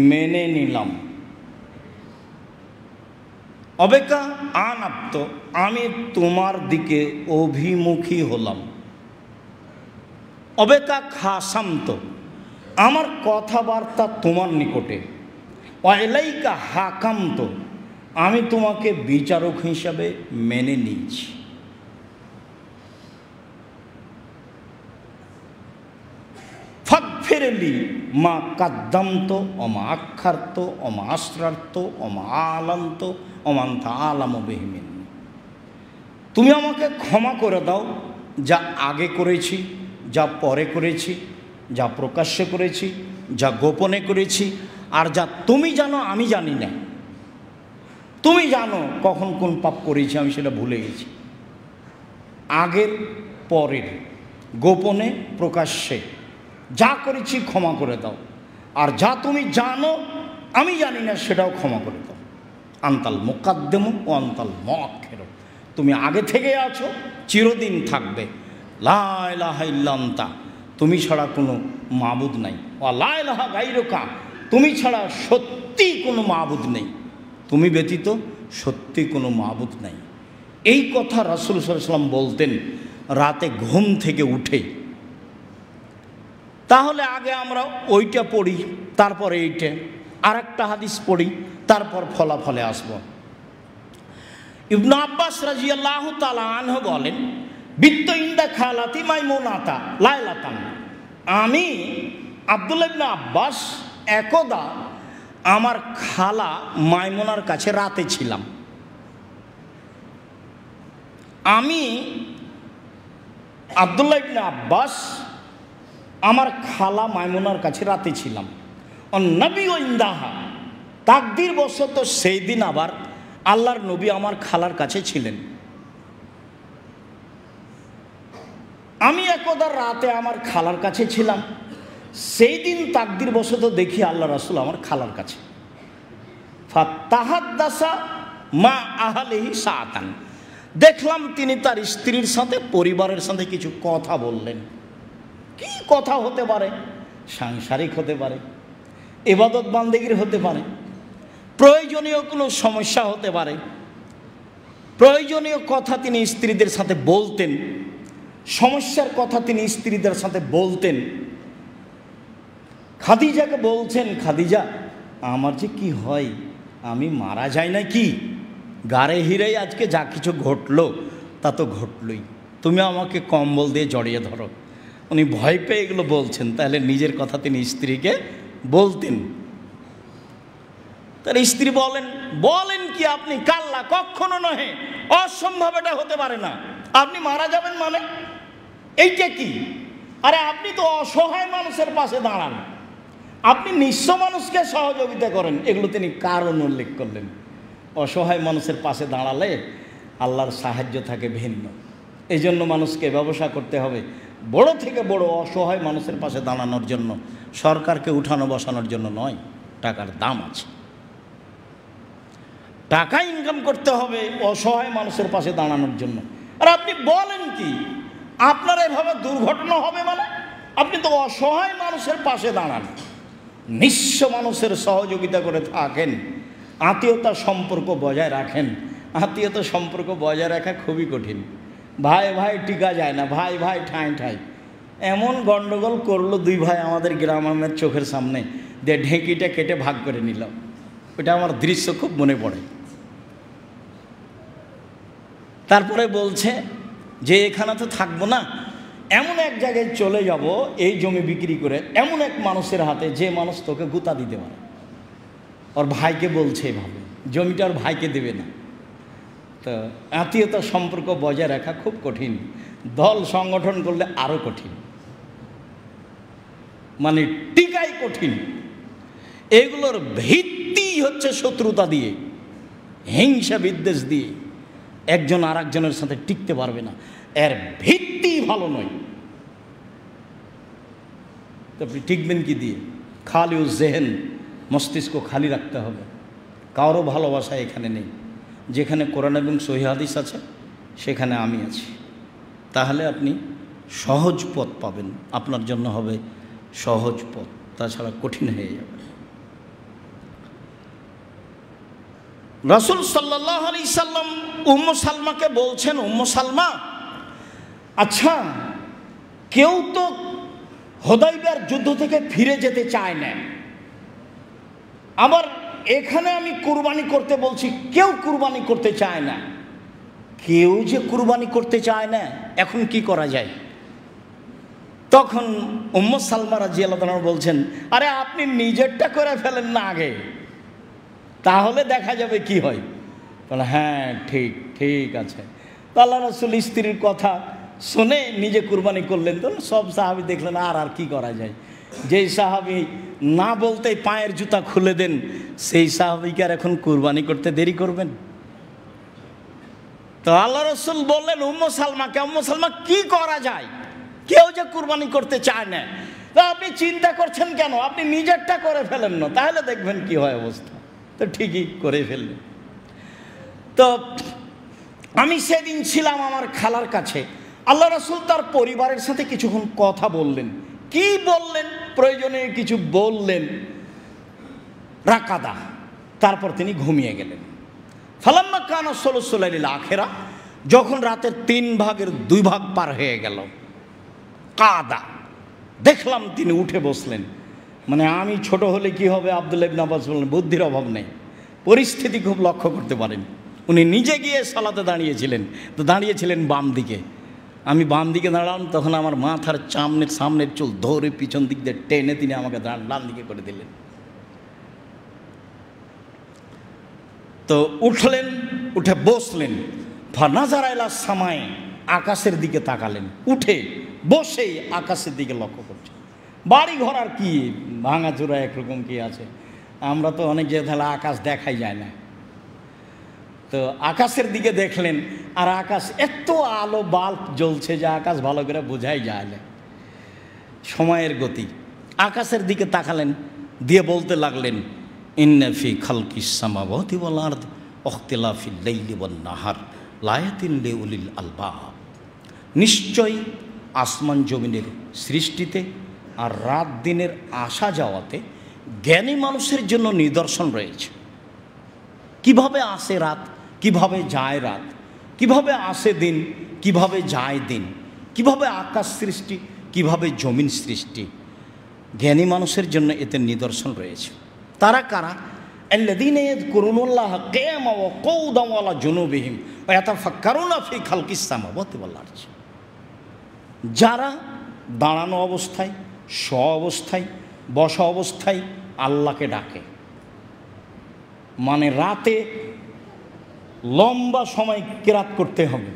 মেনে নিলাম। অবেকা আনাপ্ত, আমি তোমার দিকে অভিমুখী হলাম। অবেকা খাসান্ত, আমার কথাবার্তা তোমার নিকটে। অলাইকা হাকান্ত, আমি তোমাকে বিচারক হিসাবে মেনে নিয়েছি। ফাগফিরলি মা কাদ্দামত অমা আক্ষার্ত অমা আশ্রার্ত অমা আলান্ত অমান্তা আলাম বেহিমিন, তুমি আমাকে ক্ষমা করে দাও যা আগে করেছি, যা পরে করেছি, যা প্রকাশ্যে করেছি, যা গোপনে করেছি, আর যা তুমি জানো আমি জানি না। তুমি জানো কখন কোন পাপ করেছি, আমি সেটা ভুলে গেছি। আগের পরের, গোপনে প্রকাশ্যে যা করেছি ক্ষমা করে দাও, আর যা তুমি জানো আমি জানি না সেটাও ক্ষমা করে দাও। আন্তাল মুকাদ্দেম ও আন্তাল মুআক্খির, তুমি আগে থেকে আছো, চিরদিন থাকবে। লা ইলাহা ইল্লা আনতা, তুমি ছাড়া কোনো মাবুদ নাই। ওয়া লা ইলাহা গায়রুকা, তুমি ছাড়া সত্যি কোনো মাবুদ নেই, তুমি ব্যতীত সত্যি কোনো মাবুদ নাই। এই কথা রাসূল সাল্লাল্লাহু আলাইহি ওয়াসাল্লাম বলতেন রাতে ঘুম থেকে উঠে। তাহলে আগে আমরা ওইটা পড়ি, তারপরে এইটা, আর একটা হাদিস পড়ি, তারপর ফলাফলে আসব। ইবনে আব্বাস রাদিয়াল্লাহু তাআলা আনহু বলেন, বিত্ত ইনদা খালাতি মাইমুনাতা লাইলাতান, আমি আব্দুল্লাহ ইবনে আব্বাস একদা আমার খালা মাইমুনার কাছে রাতে ছিলাম। আমি আব্দুল্লাহ ইবনে আব্বাস আমার খালা মাইমুনার কাছে রাতে ছিলাম। নবী ও ইন্দাহা, তাকদির বশত সেই দিন আবার আল্লাহর নবী আমার খালার কাছে ছিলেন। আমি একদা রাতে আমার খালার কাছে ছিলাম, সেই দিন তাকদির বশত দেখি আল্লাহ রাসূল আমার খালার কাছে। ফাতাহাদ্দাসা মা আহলিহি সাআতান, দেখলাম তিনি তার স্ত্রীর সাথে, পরিবারের সাথে কিছু কথা বললেন। কি কথা হতে পারে? সাংসারিক হতে পারে, ইবাদত বান্দেগীর হতে পারে, প্রয়োজনীয় কোনো সমস্যা হতে পারে। প্রয়োজনীয় কথা তিনি স্ত্রীদের সাথে বলতেন, সমস্যার কথা তিনি স্ত্রীদের সাথে বলতেন। খাদিজাকে বলছেন, খাদিজা আমার যে কি হয়, আমি মারা যাই না কি? গাড়ে হিরেই আজকে যা কিছু ঘটলো তা তো ঘটলই, তুমি আমাকে কম্বল দিয়ে জড়িয়ে ধরো। উনি ভয় পেয়ে এগুলো বলছেন, তাহলে নিজের কথা তিনি স্ত্রীকে বলতেন। তার স্ত্রী বলেন, বলেন কি আপনি? কাল্লা, কখনো নহে, অসম্ভব, এটা হতে পারে না। আপনি মারা যাবেন মানে এইটা কি? আরে আপনি তো অসহায় মানুষের পাশে দাঁড়ান, আপনি নিঃস্ব মানুষকে সহযোগিতা করেন। এগুলো তিনি কারণ উল্লেখ করলেন। অসহায় মানুষের পাশে দাঁড়ালে আল্লাহর সাহায্য থাকে ভিন্ন। এই জন্য মানুষকে ব্যবসা করতে হবে বড় থেকে বড় অসহায় মানুষের পাশে দাঁড়ানোর জন্য, সরকারকে উঠানো বসানোর জন্য নয়। টাকার দাম আছে, টাকা ইনকাম করতে হবে অসহায় মানুষের পাশে দাঁড়ানোর জন্য। আর আপনি বলেন কি আপনার এভাবে দুর্ঘটনা হবে মানে? আপনি তো অসহায় মানুষের পাশে দাঁড়ান, নিঃস্ব মানুষের সহযোগিতা করে থাকেন, আত্মীয়তা সম্পর্ক বজায় রাখেন। আত্মীয়তা সম্পর্ক বজায় রাখা খুবই কঠিন। ভাই ভাই টিকা যায় না, ভাই ভাই ঠাঁই ঠাঁই। এমন গণ্ডগোল করলো দুই ভাই আমাদের গ্রামের চোখের সামনে, দিয়ে ঢেঁকিটা কেটে ভাগ করে নিল। ওটা আমার দৃশ্য খুব মনে পড়ে। তারপরে বলছে যে এখানে তো থাকবো না, এমন এক জায়গায় চলে যাব এই জমি বিক্রি করে, এমন এক মানুষের হাতে যে মানুষ তোকে গুতা দিতে পারে। ওর ভাইকে বলছে এভাবে, জমিটা ওর ভাইকে দেবে না। তো আত্মীয়তার সম্পর্ক বজায় রাখা খুব কঠিন, দল সংগঠন করলে আরও কঠিন, মানে টিকাই কঠিন। এগুলোর ভিত্তি হচ্ছে শত্রুতা দিয়ে, হিংসা বিদ্বেষ দিয়ে। একজন আর একজনের সাথে টিকতে পারবে না, এর ভিত্তি ভালো নয়। তো আপনি টিকবেন কি দিয়ে? খালি ও জেহেন, মস্তিষ্ক খালি রাখতে হবে। কারো ভালোবাসা এখানে নেই। যেখানে কোরআন এবং সহিহ হাদিস আছে সেখানে আমি আছি, তাহলে আপনি সহজ পথ পাবেন, আপনার জন্য হবে সহজ পথ, তাছাড়া কঠিন হয়ে যাবে। রাসূল সাল্লাল্লাহু আলাইহি সাল্লাম উম্মু সালমাকে বলছেন, উম্মু সালমা, আচ্ছা কেউ তো হুদায়বিয়ার যুদ্ধ থেকে ফিরে যেতে চায় না, আবার এখানে আমি কুরবানি করতে বলছি, কেউ কুরবানি করতে চায় না। কেউ যে কুরবানি করতে চায় না, এখন কি করা যায়? তখন উম্মু সালমা রাদিয়াল্লাহু আনহা বলছেন, আরে আপনি নিজেরটা করে ফেলেন না আগে, তাহলে দেখা যাবে কি হয়। বলে হ্যাঁ ঠিক ঠিক আছে। তো আল্লাহ রাসূল স্ত্রীর কথা শুনে নিজে কুরবানি করলেন। তো সব সাহাবী দেখলেন আর কি করা যায়। যেই সাহাবী না বলতেই পায়ের জুতা খুলে দেন, সেই সাহাবীকে আর এখন কুরবানি করতে দেরি করবেন? তো আল্লাহ রাসূল বললেন উম্মু সালমাকে, উম্মু সালমা কি করা যায়? কেউ যে কুরবানি করতে চায় না, তো আপনি চিন্তা করছেন কেন? আপনি নিজেরটা করে ফেলেন না, তাহলে দেখবেন কি হয় অবস্থা। তো ঠিকই করে ফেললেন। তো আমি সেদিন ছিলাম আমার খালার কাছে। আল্লাহ রাসূল তার পরিবারের সাথে কিছুক্ষণ কথা বললেন। কি বললেন? প্রয়োজনে কিছু বললেন, রাকাদা, তারপর তিনি ঘুমিয়ে গেলেন। ফালাম্মা কানা সুলুসুল লাইলিল আখিরা, যখন রাতের 3 ভাগের 2 ভাগ পার হয়ে গেল, কাদা, দেখলাম তিনি উঠে বসলেন। মানে আমি ছোট হলে কি হবে, আব্দুল্লাহ ইবনে আব্বাস বললেন বুদ্ধির অভাব নেই, পরিস্থিতি খুব লক্ষ্য করতে পারেন। উনি নিজে গিয়ে সালাতে দাঁড়িয়েছিলেন, তো দাঁড়িয়েছিলেন বাম দিকে, আমি বাম দিকে দাঁড়ালাম। তখন আমার মাথার সামনের চুল ধরে পিছন দিক দিয়ে টেনে তিনি আমাকে ডান দিকে করে দিলেন। তো উঠলেন, উঠে বসলেন। ফানাজারা ইলা সামায়ে, আকাশের দিকে তাকালেন। উঠে বসেই আকাশের দিকে লক্ষ্য করছেন। বাড়ি ঘর আর কি, ভাঙাচোরা একরকম কি আছে, আমরা তো অনেক জায়গায় তাহলে আকাশ দেখাই যায় না। তো আকাশের দিকে দেখলেন, আর আকাশ এত আলো বাল্ব জ্বলছে যে আকাশ ভালো করে বোঝাই যায় না। সময়ের গতি। আকাশের দিকে তাকালেন, দিয়ে বলতে লাগলেন, ইন্না ফি খালকিস সামাওয়াতি ওয়াল আরদ ইখতিলাফিল লাইলি ওয়ান নাহার লায়াতিন লিউলিল আলবাব। নিশ্চয়ই আসমান জমিনের সৃষ্টিতে আর রাত দিনের আসা যাওয়াতে জ্ঞানী মানুষের জন্য নিদর্শন রয়েছে। কিভাবে আসে রাত, কিভাবে যায় রাত, কিভাবে আসে দিন, কিভাবে যায় দিন, কিভাবে আকাশ সৃষ্টি, কিভাবে জমিন সৃষ্টি, জ্ঞানী মানুষের জন্য এতে নিদর্শন রয়েছে। তারা কারা? আল্লাযীনা ইয়াযকুরুনাল্লাহা কিয়ামান ওয়া কুউদান ওয়া আলা জুনুবিহিম ওয়া ইয়াতাফাক্কারুনা ফি খালকিস সামাওয়াতি ওয়াল আরদ। যারা দাঁড়ানো অবস্থায়, শোয়া অবস্থায়, বসা অবস্থায় আল্লাহকে ডাকে। মানে রাতে লম্বা সময় কিরাত করতে হবে,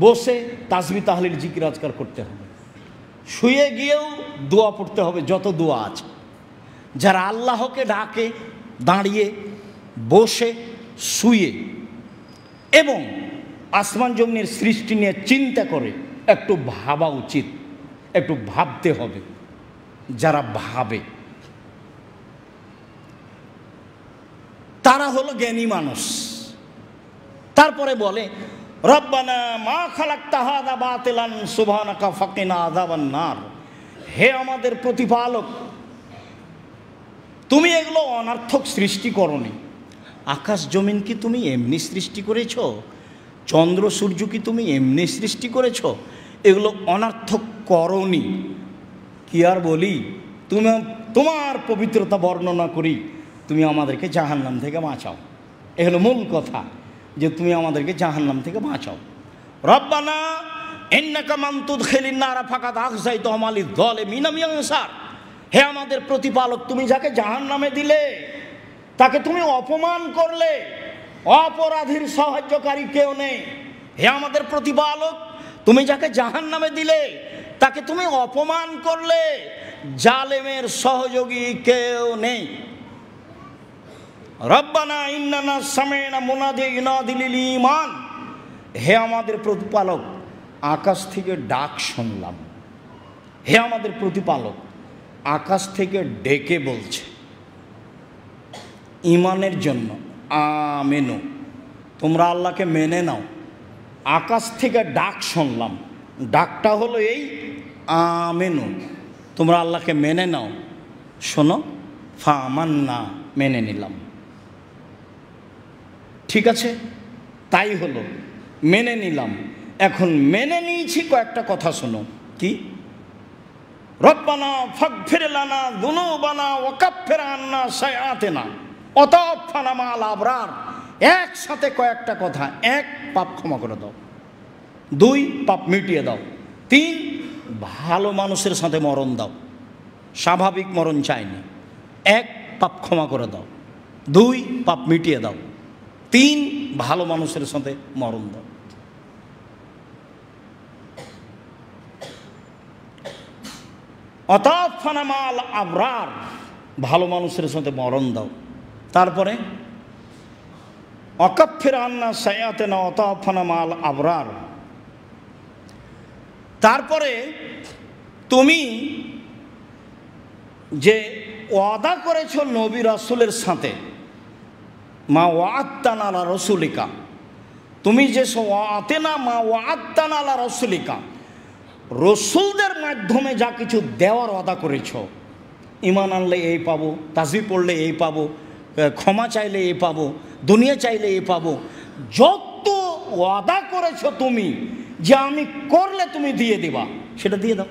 বসে তাসবিহ তাহলিল জিকির আজকার করতে হবে, শুয়ে গিয়েও দোয়া পড়তে হবে, যত দোয়া আছে। যারা আল্লাহকে ডাকে দাঁড়িয়ে, বসে, শুয়ে এবং আসমান জমিনের সৃষ্টি নিয়ে চিন্তা করে, একটু ভাবা উচিত, একটু ভাবতে হবে। যারা ভাবে তারা হলো জ্ঞানী মানুষ। তারপরে বলে, রব্বানা মা খালাকতা হাযা বাতিলান সুবহানাকা ফাকিনা আযাবান নার। হে আমাদের প্রতিপালক, তুমি এগুলো অনর্থক সৃষ্টি করনি। আকাশ জমিন কি তুমি এমনি সৃষ্টি করেছ? চন্দ্র সূর্য কি তুমি এমনি সৃষ্টি করেছ? এগুলো অনর্থক করনি। কি আর বলি, তুমি তোমার পবিত্রতা বর্ণনা করি, তুমি আমাদেরকে জাহান্নাম থেকে বাঁচাও। এ হলো মূল কথা, যে তুমি আমাদেরকে জাহান্নাম থেকে বাঁচাও। রব্বানা ইন্নাকা মান তুদখিলিন নারা ফাকাদ আখযাইতাহুম লিয-যালিমিনা মিন আনসার। হে আমাদের প্রতিপালক, তুমি যাকে জাহান্নামে দিলে তাকে তুমি অপমান করলে, অপরাধীর সাহায্যকারী কেউ নেই। হে আমাদের প্রতিপালক, তুমি যাকে জাহান্নামে দিলে তাকে তুমি অপমান করলে, জালেমের সহযোগী কেউ নেই। রব্বানা ইন্নানা সামি'না মুনাদি ইউনাদি লিল ঈমান। হে আমাদের প্রতিপালক, আকাশ থেকে ডাক শুনলাম। হে আমাদের প্রতিপালক, আকাশ থেকে ডেকে বলছে ঈমানের জন্য, আমিনু, তোমরা আল্লাহকে মেনে নাও। আকাশ থেকে ডাক শুনলাম, ডাকটা হলো এই, আমিনু, তোমরা আল্লাহকে মেনে নাও। শোনো, ফামান্না, মেনে নিলাম। ঠিক আছে, তাই হলো, মেনে নিলাম। এখন মেনে নিয়েছি, কয়েকটা কথা শোনো। কি? রব্বানা ফাগফির লানা যুনুবানা ওয়া কাফফির আন্না সাইয়্যাতিনা ওয়া তাওফানা মা'আল আবরার। একসাথে কয়েকটা কথা। 1, পাপ ক্ষমা করে দাও। 2, পাপ মিটিয়ে দাও। 3, ভালো মানুষের সাথে মরণ দাও, স্বাভাবিক মরণ চাইনি। 1, পাপ ক্ষমা করে দাও। 2, পাপ মিটিয়ে দাও। 3, ভালো মানুষের সাথে মরণ দাও। অতাফানা মা'আল আবরার, ভালো মানুষের সাথে মরণ দাও। তারপরে ওয়াকাফির আন্না সাইয়্যাতিনা ওয়াতাওফানা মা'আল আবরার। তারপরে তুমি যে ওয়াদা করেছ নবী রাসূলের সাথে, মা ওয়া'আদতানা আলা রাসূলিকা, তুমি যে ওয়া'আতিনা মা ওয়া'আদতানা আলা রাসূলিকা, রসুলদের মাধ্যমে যা কিছু দেওয়ার ওয়াদা করেছ, ঈমান আনলে এই পাবো, তাসবিহ পড়লে এই পাবো, ক্ষমা চাইলে এই পাবো, দুনিয়া চাইলে এই পাবো, যত ওয়াদা করেছ তুমি যে আমি করলে তুমি দিয়ে দিবা, সেটা দিয়ে দাও,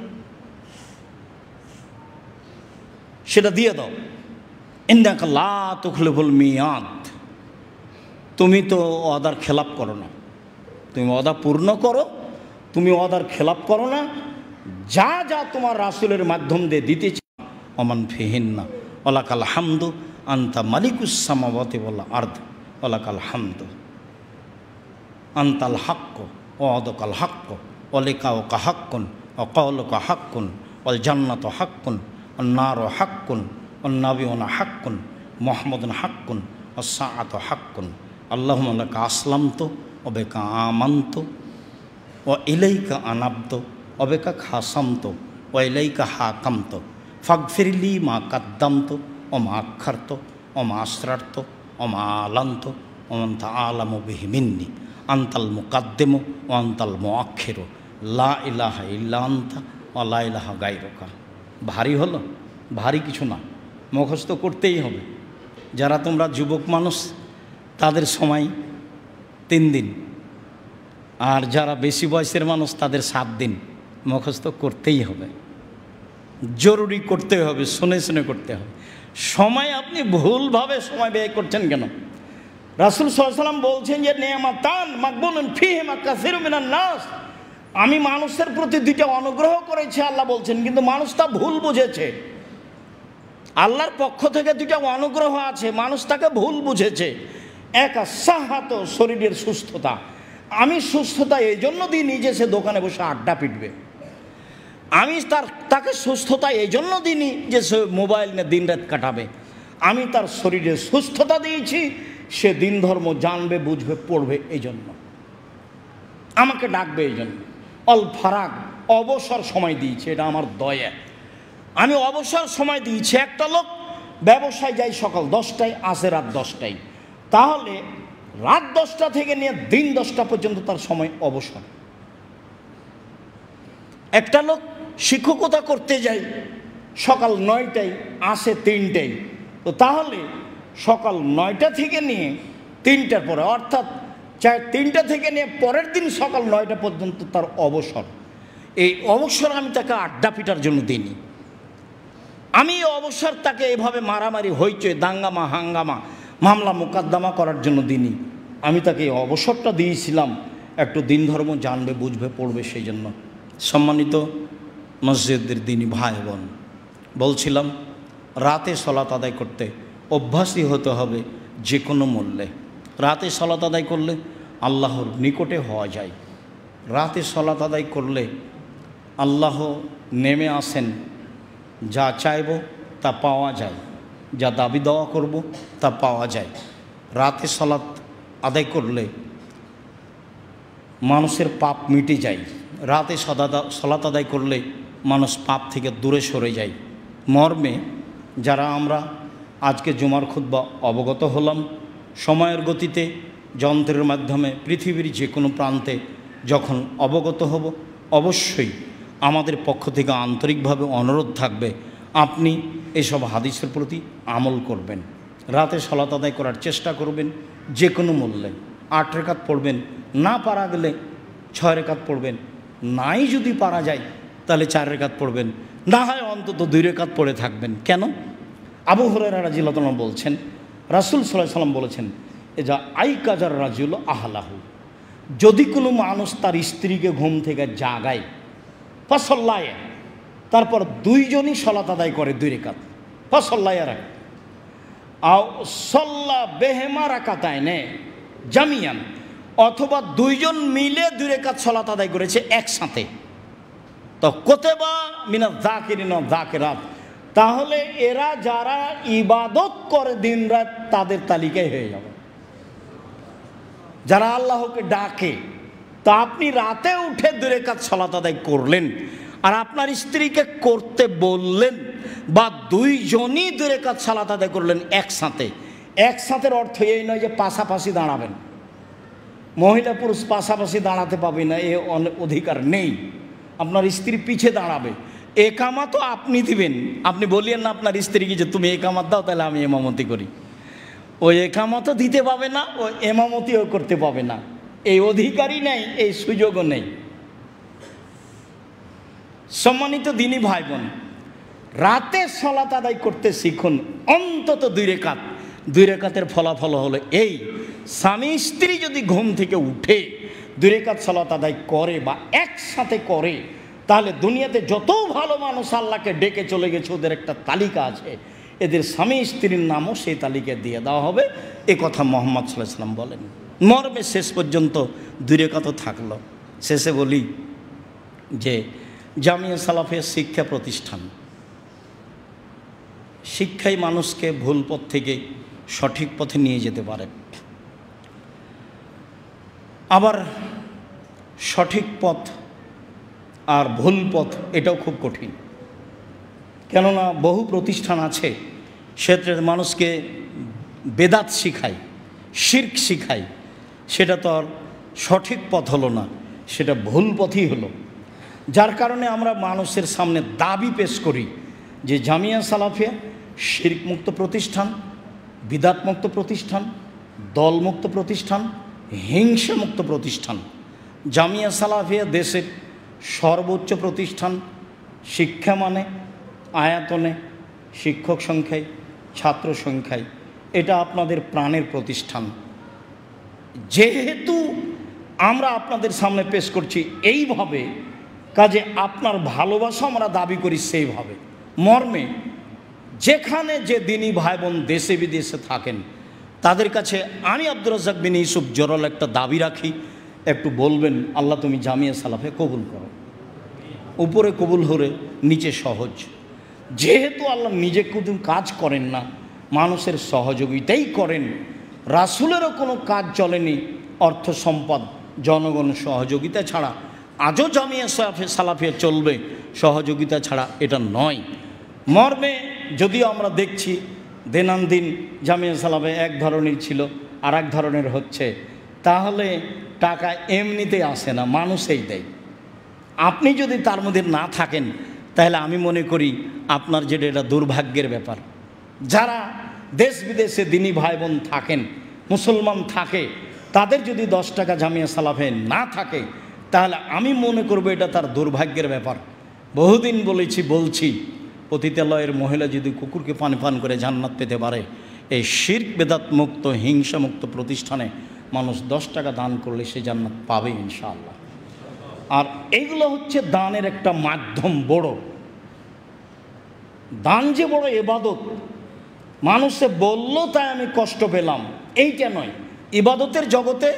সেটা দিয়ে দাও। ইন্নাকা লা তুখলিফুল মিয়াদ, তুমি তো ওয়াদার খেলাপ করো না, তুমি ওয়াদা পূর্ণ করো, তুমি ওয়াদার খেলাপ করো না। যা যা তোমার রাসূলের মাধ্যম দিয়ে দিতে চাও, ওমান ফিহিন্না ওয়ালাকাল হামদু আনতা মালিকুস সামাওয়াতি ওয়াল আরদ ওয়ালাকাল হামদু আনতাল হাক্ক ওয়াদাকাল হাক্ক ওয়ালিকাউকা হাক্কুন ওয়া কাওলুকা হাক্কুন ওয়াল জান্নাতু হাক্কুন ওয়ান নারু হাক্কুন ওয়ান নাবিয়ুনা হাক্কুন মুহাম্মাদুন হাক্কুন ওয়াস সাআতু হাক্কুন আল্লাহুম্মা লাকা আসলামতু ওয়া বিকা আমানতু ওয়া ইলাইকা আনাবতু ওয়া বিকা খাসামতু ওয়া ইলাইকা হাকামতু ফাগফিরলি মা কাদ্দামতু ওয়া মা আখারতু ওয়া মা আসরারতু ওয়া মা আলানতু ওয়া আনতা আ'লামু বিহি মিন্নি আনতাল মুকাদ্দিমু ওয়া আনতাল মুআখিরু লা ইলাহা ইল্লা আনতা ওয়া লা ইলাহা গায়রুকা। ভারী হলো? ভারী কিছু না, মুখস্থ করতেই হবে। যারা তোমরা যুবক মানুষ তাদের সময় 3 দিন, আর যারা বেশি বয়সের মানুষ তাদের 7 দিন। মুখস্থ করতেই হবে, জরুরি করতে হবে, শুনে শুনে করতে হবে। সময় আপনি ভুলভাবে সময় ব্যয় করছেন কেন? রাসূল সাল্লাল্লাহু আলাইহি ওয়াসাল্লাম বলছেন যে নিয়ামাতান মাকবুলুন ফীহিমা কাসীরুম মিনান নাস, আমি মানুষের প্রতি 2টা অনুগ্রহ করেছি আল্লাহ বলছেন, কিন্তু মানুষ তা ভুল বুঝেছে। আল্লাহর পক্ষ থেকে 2টা অনুগ্রহ আছে, মানুষ তাকে ভুল বুঝেছে। এক সাহাত, শরীরের সুস্থতা। আমি সুস্থতা এই জন্য দিইনি যে সে দোকানে বসে আড্ডা পিটবে। আমি তাকে সুস্থতা এই জন্য দিইনি যে সে মোবাইল নিয়ে দিন রাত কাটাবে। আমি তার শরীরে সুস্থতা দিয়েছি, সে দিন ধর্ম জানবে, বুঝবে, পড়বে, এই জন্য আমাকে ডাকবে। এই জন্য অল ফারাক, অবসর সময় দিয়েছি, এটা আমার দয়া। আমি অবসর সময় দিয়েছি। একটা লোক ব্যবসায় যায় সকাল 10টায়, আসে রাত 10টায়, তাহলে রাত 10টা থেকে নিয়ে দিন 10টা পর্যন্ত তার সময় অবসর। একটা লোক শিক্ষকতা করতে যায় সকাল 9টায়, আসে 3টায়, তো তাহলে সকাল 9টা থেকে নিয়ে 3টার পরে, অর্থাৎ 3টা থেকে নিয়ে পরের দিন সকাল 9টা পর্যন্ত তার অবসর। এই অবসর আমি তাকে আড্ডা পিটার জন্য দিইনি। আমি এই অবসর তাকে এভাবে মারামারি, হইচই, দাঙ্গামা, হাঙ্গামা, মামলা মোকদ্দমা করার জন্য দিইনি। আমি তাকে এই অবসরটা দিয়েছিলাম একটু দিন ধর্ম জানবে, বুঝবে, পড়বে, সেই জন্য। সম্মানিত মসজিদের দিনী ভাই বোন, বলছিলাম রাতে সালাত আদায় করতে অভ্যাসী হতে হবে যে কোনো মূল্যে। রাতে সালাত আদায় করলে আল্লাহর নিকটে হওয়া যায়। রাতে সালাত আদায় করলে আল্লাহ নেমে আসেন, যা চাইব তা পাওয়া যায়, যা দাবি দেওয়া করব তা পাওয়া যায়। রাতে সালাত আদায় করলে মানুষের পাপ মিটে যায়। রাতে সালাত আদায় করলে মানুষ পাপ থেকে দূরে সরে যায়। মর্মে যারা আমরা আজকে জুমার খুতবা অবগত হলাম, সময়ের গতিতে যন্ত্রের মাধ্যমে পৃথিবীর যে কোনো প্রান্তে যখন অবগত হব, অবশ্যই আমাদের পক্ষ থেকে আন্তরিকভাবে অনুরোধ থাকবে আপনি এসব হাদিসের প্রতি আমল করবেন। রাতে সালাত আদায় করার চেষ্টা করবেন যে কোনো মূল্যে। 8 রাকাত পড়বেন, না পারা গেলে 6 রাকাত পড়বেন, নাই যদি পারা যায় তাহলে 4 রাকাত পড়বেন, না হয় অন্তত 2 রাকাত পড়ে থাকবেন। কেন? আবু হুরায়রা রাদিয়াল্লাহু তাআলা বলছেন, রাসূল সাল্লাল্লাহু আলাইহি ওয়াসাল্লাম বলেছেন, এজা আইকাজার রাজুল আহলাহু, যদি কোনো মানুষ তার স্ত্রীকে ঘুম থেকে জাগায়, ফাসাল্লায়, তারপর 2 জনই সালাত আদায় করে 2 রাকাত, ফাসাল্লায় রাখ আও সাল্লা বেহেমা রাকাতাইনে জামিয়ান, অথবা 2 জন মিলে 2 রাকাত সালাত আদায় করেছে একসাথে, তো কুতিবা মিনাজ যাকিরিন ওয়াজ যাকিরাত, তাহলে এরা যারা ইবাদত করে দিনরাত তাদের তালিকায় হয়ে যাবে, যারা আল্লাহকে ডাকে। তা আপনি রাতে উঠে 2 রাকাত সালাত আদায় করলেন, আর আপনার স্ত্রীকে করতে বললেন, বা 2 জনই 2 রাকাত সালাত আদায় করলেন একসাথে। একসাথের অর্থ এই নয় যে পাশাপাশি দাঁড়াবেন, মহিলা পুরুষ পাশাপাশি দাঁড়াতে পাবে না, এ অধিকার নেই। আপনার স্ত্রী পিছে দাঁড়াবে, একামাতও আপনি দিবেন। আপনি বলিয়েন না আপনার স্ত্রীকে যে তুমি একামাত দাও, তাহলে আমি এমামতি করি। ওই একামতও দিতে পাবে না, ও এমামতিও করতে পাবে না, এই অধিকারই নেই, এই সুযোগও নেই। সম্মানিত দিনী ভাই বোন, রাতে সালাত আদায় করতে শিখুন, অন্তত 2 রাকাত। 2 রাকাতের ফলাফল হলো এই, স্বামী স্ত্রী যদি ঘুম থেকে উঠে 2 রাকাত সালাত আদায় করে বা একসাথে করে, তাহলে দুনিয়াতে যত ভালো মানুষ আল্লাহকে ডেকে চলে গেছে ওদের একটা তালিকা আছে, এদের স্বামী স্ত্রীর নামও সেই তালিকায় দিয়ে দেওয়া হবে। এ কথা মুহাম্মদ সাল্লাল্লাহু আলাইহি ওয়াসাল্লাম বলেন। মর্মে শেষ পর্যন্ত 2 রাকাত থাকলো। শেষে বলি যে জামিয়া সালাফিয়া শিক্ষা প্রতিষ্ঠান, শিক্ষাই মানুষকে ভুল পথ থেকে সঠিক পথে নিয়ে যেতে পারে। আবার সঠিক পথ আর ভুল পথ এটাও খুব কঠিন, কেননা বহু প্রতিষ্ঠান আছে সেটা মানুষকে বেদাত শিখায়, শিরক শিখায়, সেটা তো আর সঠিক পথ হলো না, সেটা ভুল পথই হলো। যার কারণে আমরা মানুষের সামনে দাবি পেশ করি যে জামিয়া সালাফিয়া শিরক মুক্ত প্রতিষ্ঠান, বিদাত মুক্ত প্রতিষ্ঠান, দলমুক্ত প্রতিষ্ঠান, হিংসা মুক্ত প্রতিষ্ঠান। জামিয়া সালাফিয়া দেশের সর্বোচ্চ প্রতিষ্ঠান, শিক্ষা মানে, আয়াতনে, শিক্ষক সংখ্যায়, ছাত্র সংখ্যায়, এটা আপনাদের প্রাণের প্রতিষ্ঠান। যেহেতু আমরা আপনাদের সামনে পেশ করছি এইভাবে, কাজে আপনার ভালোবাসা আমরা দাবি করি সেইভাবে। মর্মে যেখানে যে দিনী ভাই বোন দেশে বিদেশে থাকেন, তাদের কাছে আমি আব্দুর রাজ্জাক বিন ইউসুফ জরল একটা দাবি রাখি, একটু বলবেন আল্লাহ তুমি জামিয়া সালাফে কবুল করো। উপরে কবুল হলে নিচে সহজ। যেহেতু আল্লাহ নিজে কোনো কাজ করেন না, মানুষের সহযোগিতাই করেন, রাসূলেরও কোনো কাজ চলেনি অর্থ সম্পদ জনগণ সহযোগিতা ছাড়া। আজও জামিয়া সালাফিয়া চলবে সহযোগিতা ছাড়া, এটা নয়। মর্মে যদিও আমরা দেখছি দিনান্দিন জামিয়া সালাফে এক ধরনের ছিল, আর এক ধরনের হচ্ছে, তাহলে টাকা এমনিতেই আসে না, মানুষেই দেয়। আপনি যদি তার মধ্যে না থাকেন, তাহলে আমি মনে করি আপনার যেটা এটা দুর্ভাগ্যের ব্যাপার। যারা দেশ বিদেশে দিনী ভাই বোন থাকেন, মুসলমান থাকে, তাদের যদি 10 টাকা জামিয়া সালাফে না থাকে, তাহলে আমি মনে করব এটা তার দুর্ভাগ্যের ব্যাপার। বহুদিন বলছি পতিতালয়ের মহিলা যদি কুকুরকে পানি পান করে জান্নাত পেতে পারে, এই শিরক বেদাত মুক্ত হিংসা মুক্ত প্রতিষ্ঠানে মানুষ 10 টাকা দান করলে সে জান্নাত পাবে ইনশাআল্লাহ। আর এইগুলো হচ্ছে দানের একটা মাধ্যম। বড় দান যে বড় ইবাদত, মানুষে বলল তাই আমি কষ্ট পেলাম, এইটা নয়। ইবাদতের জগতে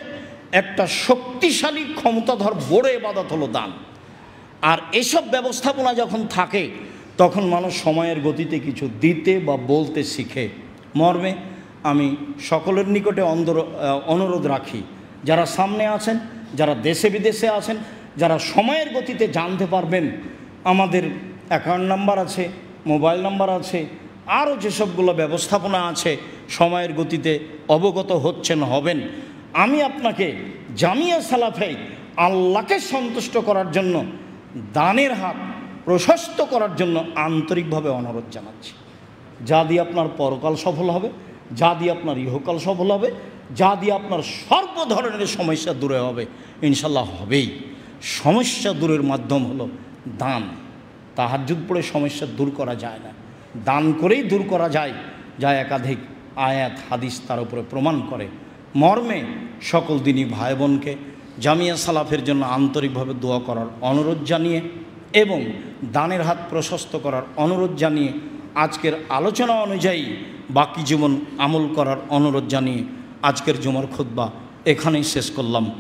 একটা শক্তিশালী ক্ষমতাধর বড় ইবাদত হলো দান। আর এসব ব্যবস্থাপনা যখন থাকে, তখন মানুষ সময়ের গতিতে কিছু দিতে বা বলতে শিখে। মর্মে আমি সকলের নিকটে অনুরোধ রাখি, যারা সামনে আছেন, যারা দেশে বিদেশে আছেন, যারা সময়ের গতিতে জানতে পারবেন, আমাদের অ্যাকাউন্ট নাম্বার আছে, মোবাইল নাম্বার আছে, আরও যেসবগুলো ব্যবস্থাপনা আছে, সময়ের গতিতে অবগত হবেন। আমি আপনাকে জামিয়া সালাফে আল্লাহকে সন্তুষ্ট করার জন্য দানের হাত প্রশস্ত করার জন্য আন্তরিকভাবে অনুরোধ জানাচ্ছি। যা দিয়ে আপনার পরকাল সফল হবে, যা দিয়ে আপনার ইহকাল সফল হবে, যা দিয়ে আপনার সর্ব ধরনের সমস্যা দূরে হবে, ইনশাল্লাহ হবেই। সমস্যা দূরের মাধ্যম হলো দান। তাহাজ্জুদ পড়ে সমস্যা দূর করা যায় না, দান করেই দূর করা যায়, যা একাধিক আয়াত হাদিস তার উপরে প্রমাণ করে। মর্মে সকল দিনই ভাই বোনকে জামিয়া সালাফের জন্য আন্তরিকভাবে দোয়া করার অনুরোধ জানিয়ে এবং দানের হাত প্রশস্ত করার অনুরোধ জানিয়ে আজকের আলোচনা অনুযায়ী বাকি জীবন আমল করার অনুরোধ জানিয়ে আজকের জুমার খুতবা এখানেই শেষ করলাম।